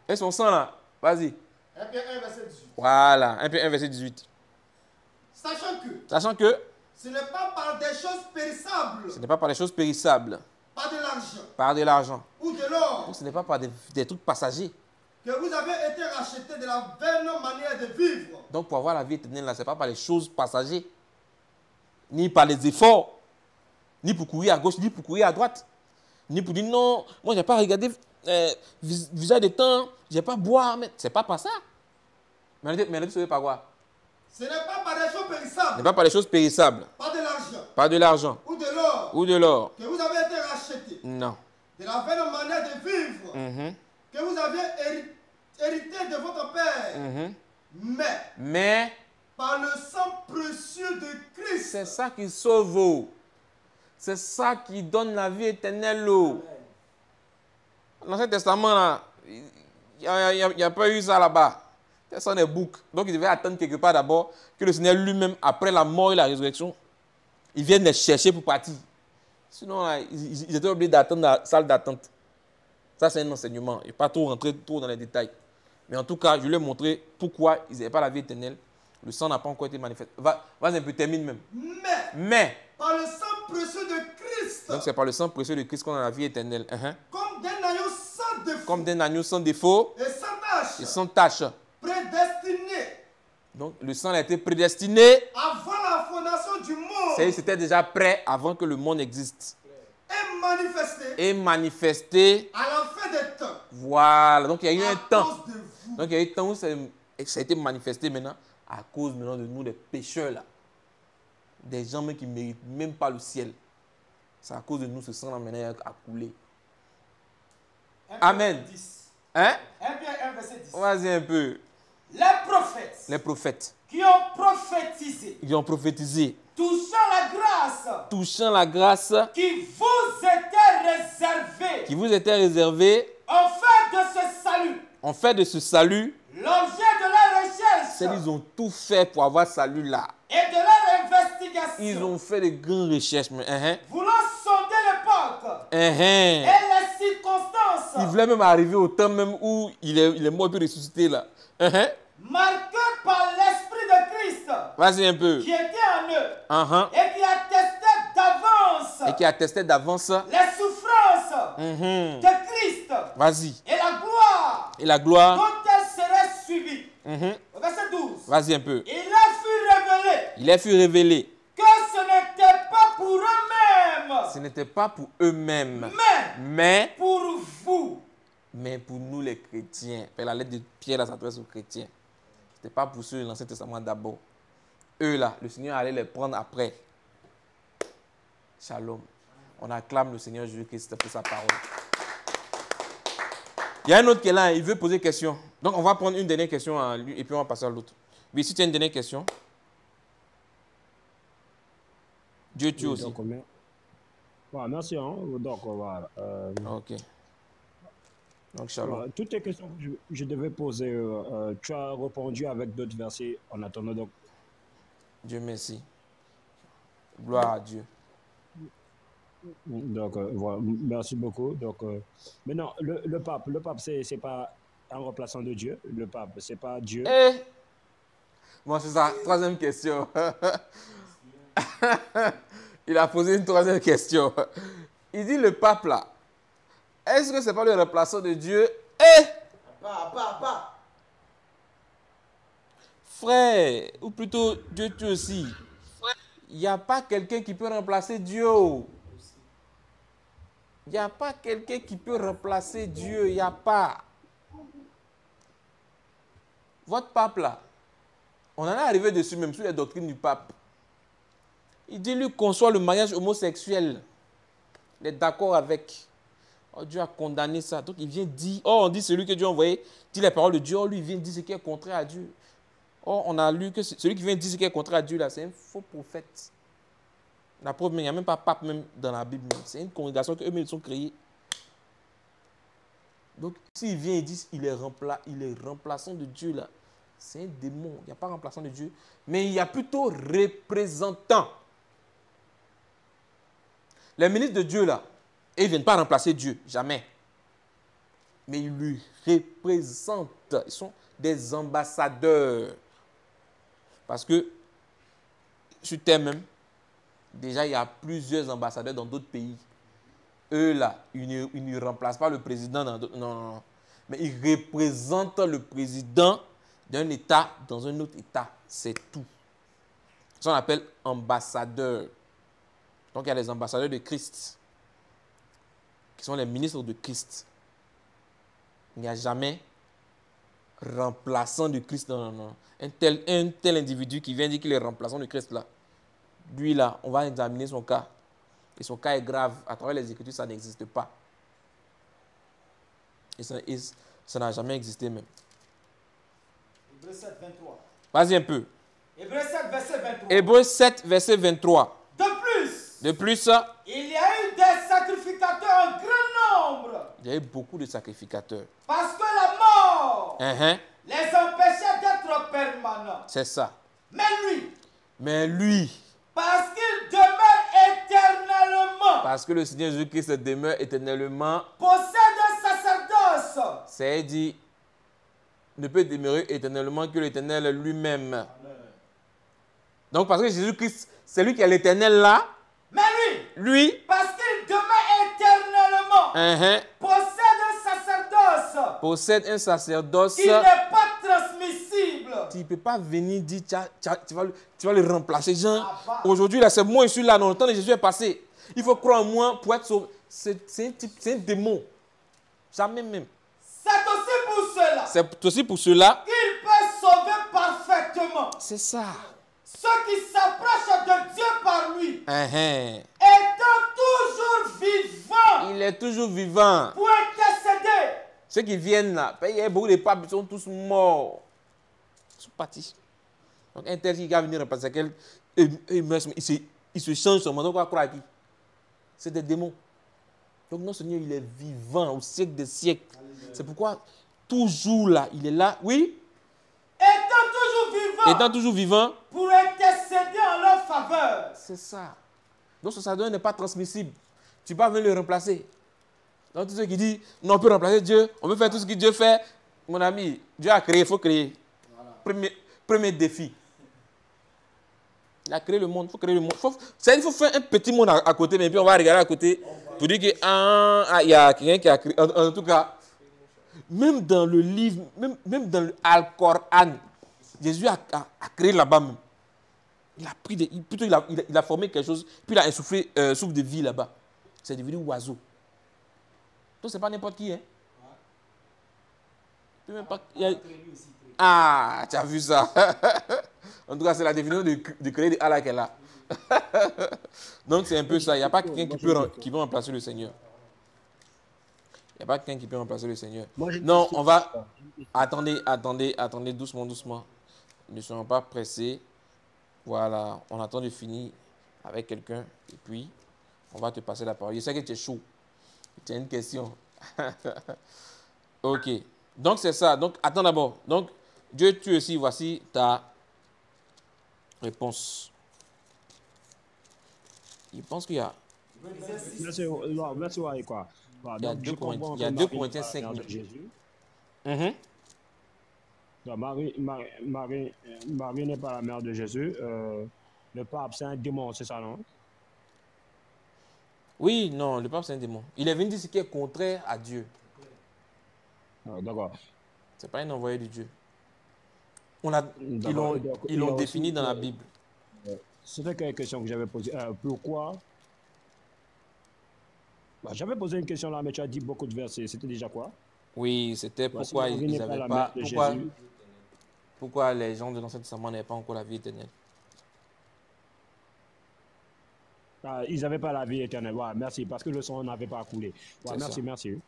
Et son sang là, vas-y. 1 Pierre 1, verset 18. Voilà, 1 Pierre 1, verset 18. Sachant que ce n'est pas par des choses périssables. Ce n'est pas par des choses périssables. Par de l'argent. Par de l'argent. Ou de l'or. Donc ce n'est pas par des trucs passagers. Que vous avez été rachetés de la vaine manière de vivre. Donc pour avoir la vie éternelle là, ce n'est pas par les choses passagères. Ni par les efforts. Ni pour courir à gauche, ni pour courir à droite. Ni pour dire non, moi je n'ai pas regardé visage des temps, je n'ai pas boire. Mais ce n'est pas par ça. Mais on est sauvé par quoi? Ce n'est pas par des choses périssables. Ce n'est pas par les choses périssables. Pas de l'argent. Pas de l'argent. Ou de l'or. Ou de l'or. Que vous avez été rachetés. Non. De la vaine manière de vivre. Que vous aviez hérité de votre père. Mais par le sang précieux de Christ. C'est ça qui sauve. C'est ça qui donne la vie éternelle. Dans l'Ancien Testament, là, il n'y a pas eu ça là-bas. Ce sont des boucs. Donc, ils devaient attendre quelque part d'abord que le Seigneur lui-même, après la mort et la résurrection, il vienne les chercher pour partir. Sinon, là, ils étaient obligés d'attendre dans la salle d'attente. Ça, c'est un enseignement. Je ne vais pas trop rentrer dans les détails. Mais en tout cas, je lui ai montré pourquoi ils n'avaient pas la vie éternelle. Le sang n'a pas encore été manifesté. Vas-y un peu, termine même. Mais par le sang précieux de Christ. Donc c'est par le sang précieux de Christ qu'on a la vie éternelle. Comme d'un agneau sans défaut. Comme d'un agneau sans défaut. Et sans tache. Et sans tache. Prédestiné. Donc le sang a été prédestiné. Avant la fondation du monde. C'était déjà prêt avant que le monde existe. Et manifesté. Et manifesté. À la fin des temps. Voilà. Donc il y a eu un temps. Donc il y a eu un temps où ça a été manifesté maintenant à cause maintenant de nous, des pécheurs là. Des gens qui ne méritent même pas le ciel. C'est à cause de nous ce sang là maintenant a coulé. Amen. 10. 1 Pierre 1, verset 10. Vas-y un peu. Les prophètes. Qui ont prophétisé. Qui ont prophétisé. Touchant la grâce. Qui vous était réservée. En fait de ce salut. L'objet de la recherche. C'est qu'ils ont tout fait pour avoir ce salut là. Et de leur investigation. Ils ont fait de grandes recherches. Voulant sonder l'époque. Et les circonstances. Il voulait même arriver au temps même où il est mort et ressuscité là. Marqué par l'esprit de Christ. Vas-y un peu. Qui était en eux. Et qui attestait d'avance. Les souffrances de Christ. Vas-y. Et la gloire. Dont elle serait suivie. Au verset 12. Vas-y un peu. Il a fut révélé. Que ce n'était pas pour eux-mêmes. Ce n'était pas pour eux-mêmes. Mais pour vous. Mais pour nous les chrétiens. La lettre de Pierre s'adresse aux chrétiens. Ce n'était pas pour ceux de l'Ancien Testament d'abord. Eux là, le Seigneur allait les prendre après. Shalom. On acclame le Seigneur Jésus-Christ pour sa parole. Il y a un autre qui est là, il veut poser question. Donc on va prendre une dernière question à lui et puis on va passer à l'autre. Mais si tu as une dernière question. Dieu tue aussi. Voilà, merci. Hein. Donc, voilà. Ok. Donc, shalom. Voilà. Toutes les questions que je devais poser, tu as répondu avec d'autres versets en attendant. Donc, Dieu merci. Gloire à Dieu. Voilà. Merci beaucoup. Donc, maintenant, le pape, c'est pas un remplaçant de Dieu. Le pape, c'est pas Dieu. Et, bon, c'est ça. Troisième question. Il a posé une troisième question. Il dit le pape là, est-ce que c'est pas le remplaçant de Dieu? Frère, ou plutôt Dieu tu aussi. Il n'y a pas quelqu'un qui peut remplacer Dieu. Il n'y a pas quelqu'un qui peut remplacer Dieu. Il n'y a pas. Votre pape là, on en est arrivé dessus même sur les doctrines du pape. Il dit lui conçoit le mariage homosexuel. Il est d'accord avec. Oh, Dieu a condamné ça. Donc il vient dire, oh on dit celui que Dieu a envoyé, dit les paroles de Dieu, oh lui il vient dire ce qui est contraire à Dieu. Oh on a lu que celui qui vient dire ce qui est contraire à Dieu là, c'est un faux prophète. La preuve, il n'y a même pas pape même dans la Bible. C'est une congrégation qu'eux-mêmes ils sont créés. Donc s'il vient et dit il est remplaçant de Dieu là, c'est un démon. Il n'y a pas remplaçant de Dieu, mais il y a plutôt représentant. Les ministres de Dieu là, ils ne viennent pas remplacer Dieu, jamais. Mais ils lui représentent. Ils sont des ambassadeurs. Parce que, sur terre même, déjà il y a plusieurs ambassadeurs dans d'autres pays. Eux là, ils ne remplacent pas le président dans d'autres. Non, non, non. Mais ils représentent le président d'un État dans un autre État. C'est tout. Ça on appelle ambassadeurs. Donc il y a les ambassadeurs de Christ, qui sont les ministres de Christ. Il n'y a jamais remplaçant de Christ. Non, non, non. Un tel individu qui vient dire qu'il est remplaçant de Christ là, lui là, on va examiner son cas. Et son cas est grave. À travers les Écritures, ça n'existe pas. Et ça n'a jamais existé même. Hébreux 7, 23. Vas-y un peu. Hébreux 7, verset 23. Hébreux 7, verset 23. De plus, il y a eu des sacrificateurs en grand nombre. Il y a eu beaucoup de sacrificateurs. Parce que la mort les empêchait d'être permanents. C'est ça. Mais lui, parce qu'il demeure éternellement, parce que le Seigneur Jésus-Christ demeure éternellement, possède un sacerdoce. C'est-à-dire, ne peut demeurer éternellement que l'Éternel lui-même. Amen. Donc, parce que Jésus-Christ, c'est lui qui est l'Éternel là. Mais lui, parce qu'il demeure éternellement, possède un sacerdoce qui n'est pas transmissible. Tu ne peux pas venir dire tu vas le remplacer. Aujourd'hui, là, c'est moi, je suis là. Dans le temps de Jésus est passé. Il faut croire en moi pour être sauvé. C'est un démon. Jamais même. C'est aussi pour cela qu'il peut sauver parfaitement. C'est ça. Ceux qui s'approchent de Dieu par lui, étant toujours vivant. Il est toujours vivant. Pour intercéder. Ceux qui viennent là, il y a beaucoup de papes qui sont tous morts. Ils sont partis. Donc un tel qui va venir remplacer quelqu'un, il se change son nom. On va croire à qui? C'est des démons. Donc notre Seigneur, il est vivant au siècle des siècles. C'est pourquoi toujours là, il est là. Oui? Étant toujours vivant. Pour intercéder en leur faveur. C'est ça. Donc ce sacerdoce n'est pas transmissible. Tu ne peux pas venir le remplacer. Donc tous ceux qui disent, non, on peut remplacer Dieu, on peut faire tout ce que Dieu fait. Mon ami, Dieu a créé, il faut créer. Voilà. Premier défi. Il a créé le monde, il faut créer le monde. Il faut faire un petit monde à côté, mais puis on va regarder à côté pour dire qu'il y a quelqu'un qui a créé. En tout cas, même dans le livre, même dans l'Al-Coran, Jésus a créé là-bas même. Il a pris il a formé quelque chose, puis il a insufflé souffle de vie là-bas. C'est devenu oiseau. Donc c'est pas n'importe qui, hein. Même pas, Ah, tu as vu ça. En tout cas, c'est la définition de créer de Allah qu'elle a. Donc c'est un peu ça. Il n'y a pas quelqu'un qui peut remplacer le Seigneur. Il n'y a pas quelqu'un qui peut remplacer le Seigneur. Non, on va... Attendez, doucement. Ne soyons pas pressés. Voilà, on attend de finir avec quelqu'un. Et puis, On va te passer la parole. Je sais que tu es chaud. Tu as une question. Ok. Donc, c'est ça. Donc, attends d'abord. Donc, Dieu tue aussi. Voici ta réponse. Je pense qu'il y a... Merci, quoi. Il y a 2 Corinthiens 5. De Jésus. Marie n'est pas la mère de Jésus. Le pape, c'est un démon, c'est ça, non? Oui, non, le pape, c'est un démon. Il est venu dire ce qui est contraire à Dieu. D'accord. Ce n'est pas un envoyé de Dieu. Ils l'ont défini dans la Bible. C'était quelle question que j'avais posée? Pourquoi? J'avais posé une question là, mais tu as dit beaucoup de versets. C'était déjà quoi? Oui, c'était pourquoi ils n'avaient pas... Pourquoi les gens de l'Ancien Testament n'avaient pas encore la vie éternelle? Ils n'avaient pas la vie éternelle. Ouais, merci, parce que le sang n'avait pas coulé. Ouais, merci, merci. Il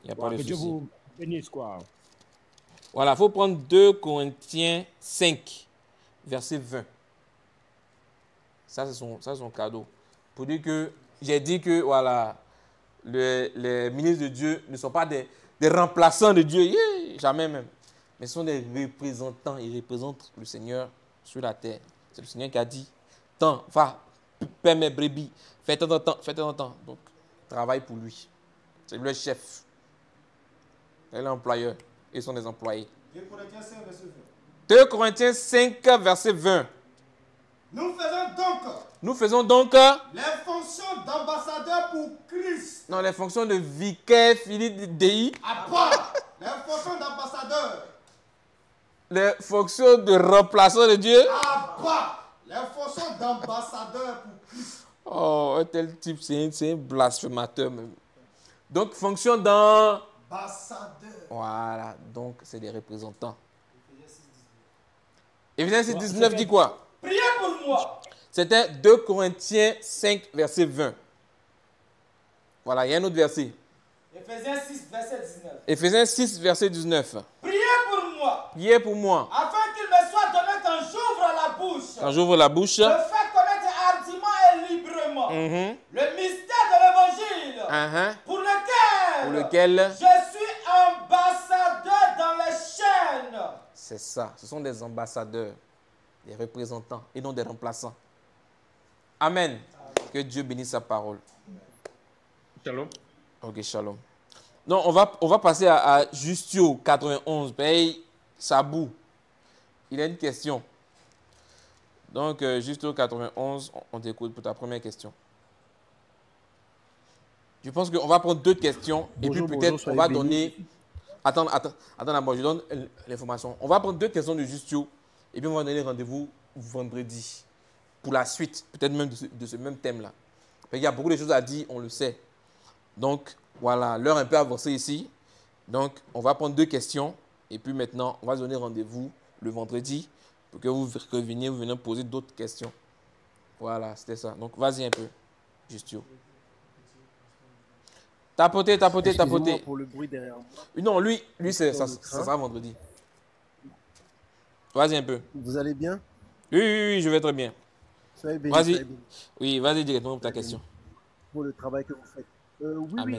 n'y a pas de souci. Que Dieu vous bénisse, quoi. Voilà, il faut prendre 2 Corinthiens 5, verset 20. Ça, c'est son cadeau. Pour dire que, j'ai dit que, voilà, les ministres de Dieu ne sont pas des remplaçants de Dieu. Yeah, jamais même. Mais ce sont des représentants. Ils représentent le Seigneur sur la terre. C'est le Seigneur qui a dit, tant, va, paie mes brebis, fais tant, Donc, travaille pour lui. C'est lui le chef. C'est l'employeur. Ils sont des employés. 2 Corinthiens 5, verset 20. 2 Corinthiens 5, verset 20. Nous faisons donc les fonctions d'ambassadeur pour Christ. Non, les fonctions de vicaire, Philippe Dei. À part les fonctions d'ambassadeur. Les fonctions de remplaçant de Dieu. À part les fonctions d'ambassadeur pour Christ. Oh, un tel type, c'est un blasphémateur même. Donc, fonction d'ambassadeur. Voilà, donc c'est des représentants. Éphésiens 6, 19 dit quoi? Priez pour moi. C'était 2 Corinthiens 5, verset 20. Voilà, il y a un autre verset. Éphésiens 6, verset 19. Éphésiens 6, verset 19. Priez pour moi. Priez pour moi. Afin qu'il me soit donné quand j'ouvre la bouche. Quand j'ouvre la bouche. De faire connaître hardiment et librement le mystère de l'évangile. Pour lequel je suis ambassadeur dans les chaînes. C'est ça. Ce sont des ambassadeurs, des représentants et non des remplaçants. Amen. Que Dieu bénisse sa parole. Shalom. Ok, shalom. Non, on va passer à Justio 91. Paye Sabou. Il a une question. Donc, Justio 91, on t'écoute pour ta première question. Je pense qu'on va prendre 2 questions et puis peut-être on va donner... Attends d'abord, je donne l'information. On va prendre 2 questions de Justio et puis on va donner rendez-vous vendredi pour la suite, peut-être même de ce même thème-là. Il y a beaucoup de choses à dire, on le sait. Donc, voilà, l'heure est un peu avancée ici. Donc, on va prendre 2 questions et puis maintenant, on va donner rendez-vous le vendredi pour que vous reveniez, vous venez poser d'autres questions. Voilà, c'était ça. Donc, vas-y un peu, Justio. Tapoter. Pour le bruit derrière moi. Non, lui ça sera vendredi. Vas-y un peu. Vous allez bien? Oui, je vais très bien. Soyez bénis. Vas-y. Oui, vas-y directement pour ta question. Pour le travail que vous faites. Oui,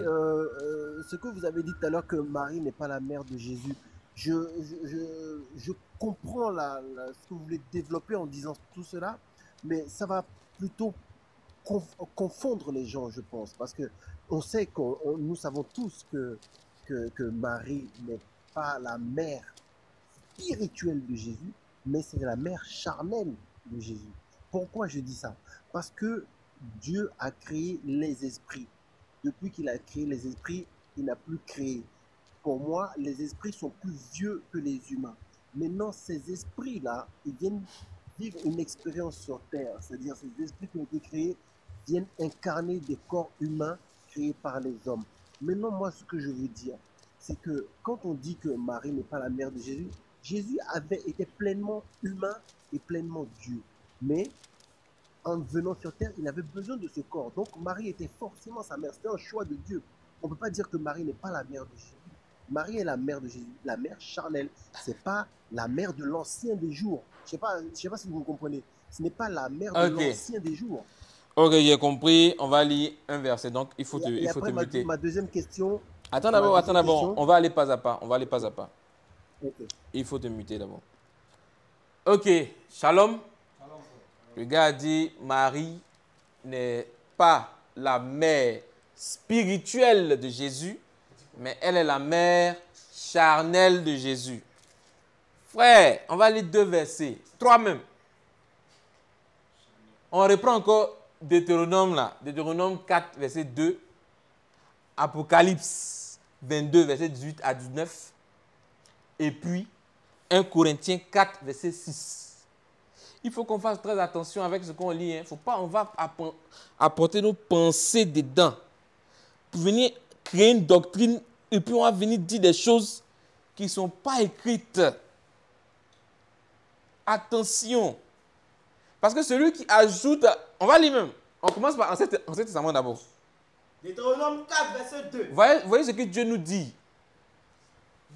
ce que vous avez dit tout à l'heure que Marie n'est pas la mère de Jésus, je comprends ce que vous voulez développer en disant tout cela, mais ça va plutôt confondre les gens, je pense, parce que on sait nous savons tous que Marie n'est pas la mère spirituelle de Jésus, mais c'est la mère charnelle de Jésus. Pourquoi je dis ça? Parce que Dieu a créé les esprits. Depuis qu'il a créé les esprits, il n'a plus créé. Pour moi, les esprits sont plus vieux que les humains. Maintenant, ces esprits-là, ils viennent vivre une expérience sur Terre. C'est-à-dire, ces esprits qui ont été créés viennent incarner des corps humains créés par les hommes. Maintenant, moi, ce que je veux dire, c'est que quand on dit que Marie n'est pas la mère de Jésus, Jésus avait été pleinement humain et pleinement Dieu. Mais en venant sur terre, il avait besoin de ce corps. Donc Marie était forcément sa mère. C'était un choix de Dieu. On ne peut pas dire que Marie n'est pas la mère de Jésus. Marie est la mère de Jésus, la mère charnelle. Ce n'est pas la mère de l'ancien des jours. Je ne sais pas si vous comprenez. Ce n'est pas la mère de l'ancien des jours. Ok, j'ai compris. On va lire un verset. Donc, il faut te muter. Ma deuxième question. Attends d'abord. On va aller pas à pas. Okay. Il faut te muter d'abord. Ok, shalom. Le gars a dit, Marie n'est pas la mère spirituelle de Jésus, mais elle est la mère charnelle de Jésus. Frère, on va lire 2 versets, 3 même. On reprend encore Deutéronome là, Deutéronome 4, verset 2, Apocalypse 22, verset 18 à 19, et puis 1 Corinthiens 4, verset 6. Il faut qu'on fasse très attention avec ce qu'on lit. Faut pas, on va apporter nos pensées dedans pour venir créer une doctrine et puis on va venir dire des choses qui ne sont pas écrites. Attention. Parce que celui qui ajoute, on va lire même. On commence par Ancien Testament d'abord. Deutéronome 4, verset 2. Vous voyez ce que Dieu nous dit.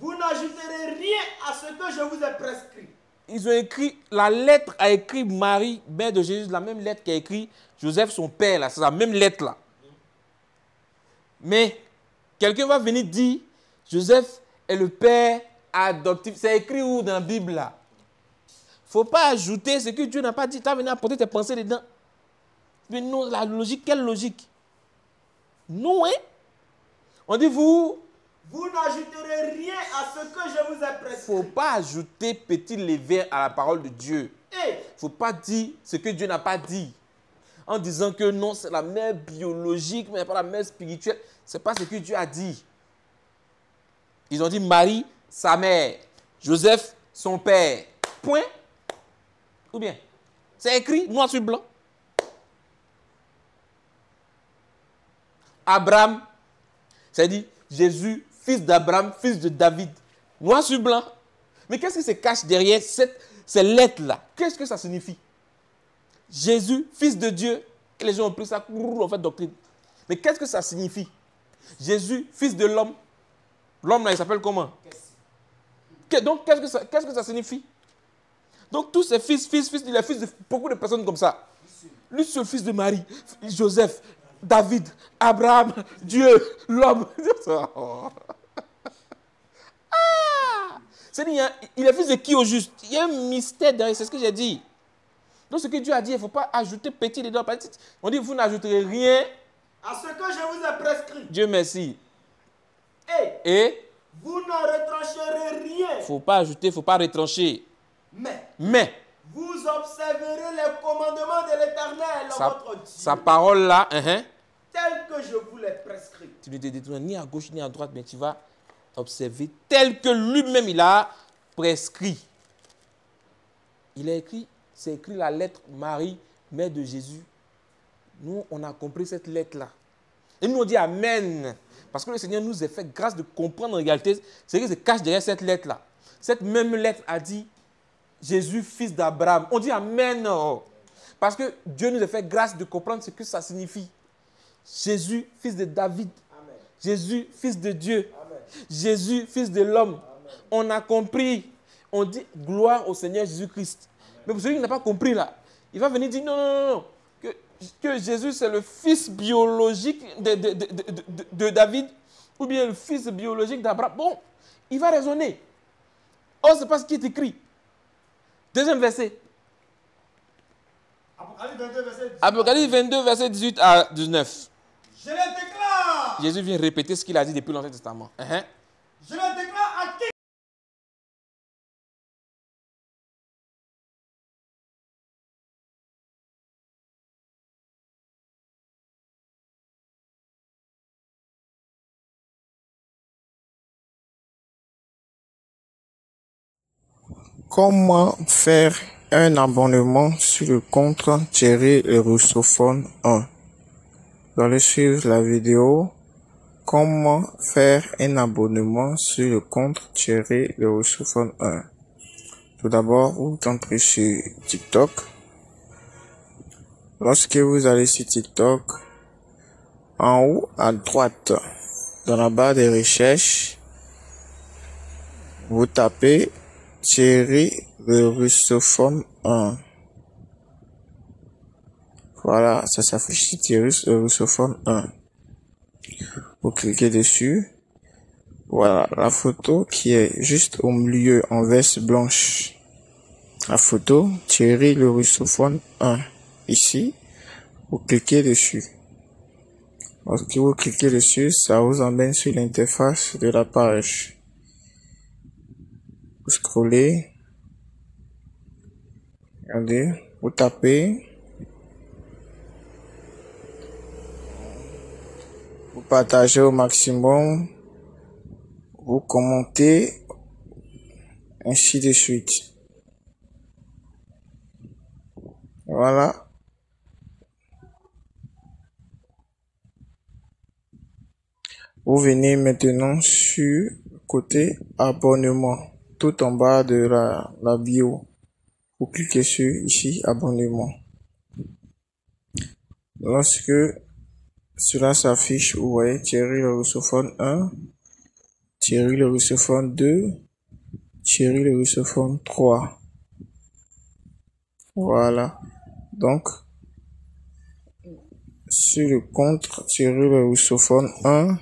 Vous n'ajouterez rien à ce que je vous ai prescrit. Ils ont écrit, la lettre a écrit Marie, mère de Jésus, la même lettre qu'a écrit Joseph, son père, là, c'est la même lettre là. Mais quelqu'un va venir dire, Joseph est le père adoptif. C'est écrit où dans la Bible là? Il ne faut pas ajouter ce que Dieu n'a pas dit. Tu as venu apporter tes pensées dedans. Mais non, la logique, quelle logique? Non, hein? On dit vous. Vous n'ajouterez rien à ce que je vous ai prescrit. Il ne faut pas ajouter petit levain à la parole de Dieu. Il ne faut pas dire ce que Dieu n'a pas dit. En disant que non, c'est la mère biologique, mais pas la mère spirituelle. Ce n'est pas ce que Dieu a dit. Ils ont dit Marie, sa mère. Joseph, son père. Point. Ou bien, c'est écrit noir sur blanc. Abraham, c'est dit Jésus, fils d'Abraham, fils de David. Noir sur blanc. Mais qu'est-ce qui se cache derrière ces lettres-là? Qu'est-ce que ça signifie? Jésus, fils de Dieu. Et les gens ont pris ça, ont fait doctrine. Mais qu'est-ce que ça signifie? Jésus, fils de l'homme. L'homme là, il s'appelle comment? Donc, qu'est-ce que ça signifie? Donc, tous ces fils, il est fils de beaucoup de personnes comme ça. Lui, c'est le fils de Marie, Joseph, David, Abraham, Dieu, l'homme. Ah! C'est-à-dire, il est fils de qui au juste? Il y a un mystère derrière, c'est ce que j'ai dit. Donc, ce que Dieu a dit, il ne faut pas ajouter petit dedans. On dit, vous n'ajouterez rien à ce que je vous ai prescrit. Dieu merci. Et vous n'en retrancherez rien. Il ne faut pas ajouter, il ne faut pas retrancher. Mais vous observerez les commandements de l'Éternel, votre Dieu. Sa parole là, tel que je vous l'ai prescrit. Tu ne te détournes ni à gauche ni à droite, mais tu vas observer tel que lui-même il a prescrit. Il a écrit, c'est écrit la lettre Marie, mère de Jésus. Nous, on a compris cette lettre-là. Et nous, on dit Amen. Parce que le Seigneur nous a fait grâce de comprendre en réalité ce qui se cache derrière cette lettre-là. Cette même lettre a dit Jésus, fils d'Abraham. On dit Amen. Parce que Dieu nous a fait grâce de comprendre ce que ça signifie. Jésus, fils de David. Amen. Jésus, fils de Dieu. Amen. Jésus, fils de l'homme. On a compris. On dit gloire au Seigneur Jésus-Christ. Mais pour celui qui n'a pas compris là, il va venir dire non. Que Jésus c'est le fils biologique de David ou bien le fils biologique d'Abraham. Bon, il va raisonner. Oh, ce n'est pas ce qui est écrit. Deuxième verset. Apocalypse 22, verset 18 à 19. Je le déclare. Jésus vient répéter ce qu'il a dit depuis l'Ancien Testament. Je le déclare à qui? Comment faire un abonnement sur le compte Thierry le Russophone 1? Vous allez suivre la vidéo. Comment faire un abonnement sur le compte Thierry le Russophone 1? Tout d'abord, vous entrez sur TikTok. Lorsque vous allez sur TikTok, en haut à droite, dans la barre de recherche, vous tapez Thierry le Russophone 1. Voilà, ça s'affiche ici, Thierry Russophone 1. Vous cliquez dessus. Voilà, la photo qui est juste au milieu en veste blanche. La photo, Thierry le Russophone 1. Ici, vous cliquez dessus. Lorsque vous cliquez dessus, ça vous emmène sur l'interface de la page. Vous scrollez. Regardez, vous tapez. Vous partagez au maximum. Vous commentez. Ainsi de suite. Voilà. Vous venez maintenant sur côté abonnement, tout en bas de la bio. Vous cliquez sur ici abonnement. Lorsque cela s'affiche, vous voyez Thierry le Russophone 1, Thierry le Russophone 2, Thierry le Russophone 3. Voilà. Donc, sur le compte Thierry le Russophone 1,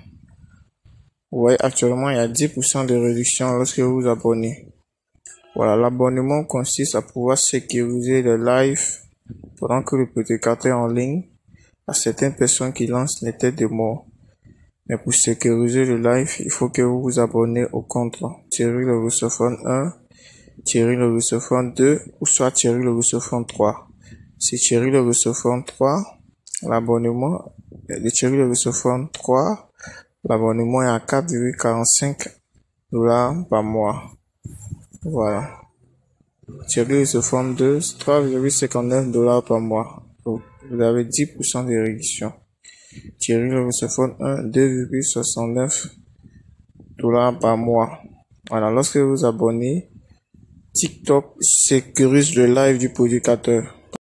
vous voyez actuellement il y a 10% de réduction lorsque vous vous abonnez. Voilà, l'abonnement consiste à pouvoir sécuriser le live pendant que le prédicateur est en ligne à certaines personnes qui lancent les têtes de mort. Mais pour sécuriser le live, il faut que vous vous abonnez au compte Thierry le Russophone 1, Thierry le Russophone 2 ou soit Thierry le Russophone 3. C'est Thierry le Russophone 3, l'abonnement de Thierry le Russophone 3. L'abonnement est à 4,45 $ par mois. Voilà. Thierry Russophone 2, 3,59 $ par mois. Donc, vous avez 10% de réduction. Thierry Russophone 1, 2,69 $ par mois. Voilà. Lorsque vous vous abonnez, TikTok sécurise le live du prédicateur.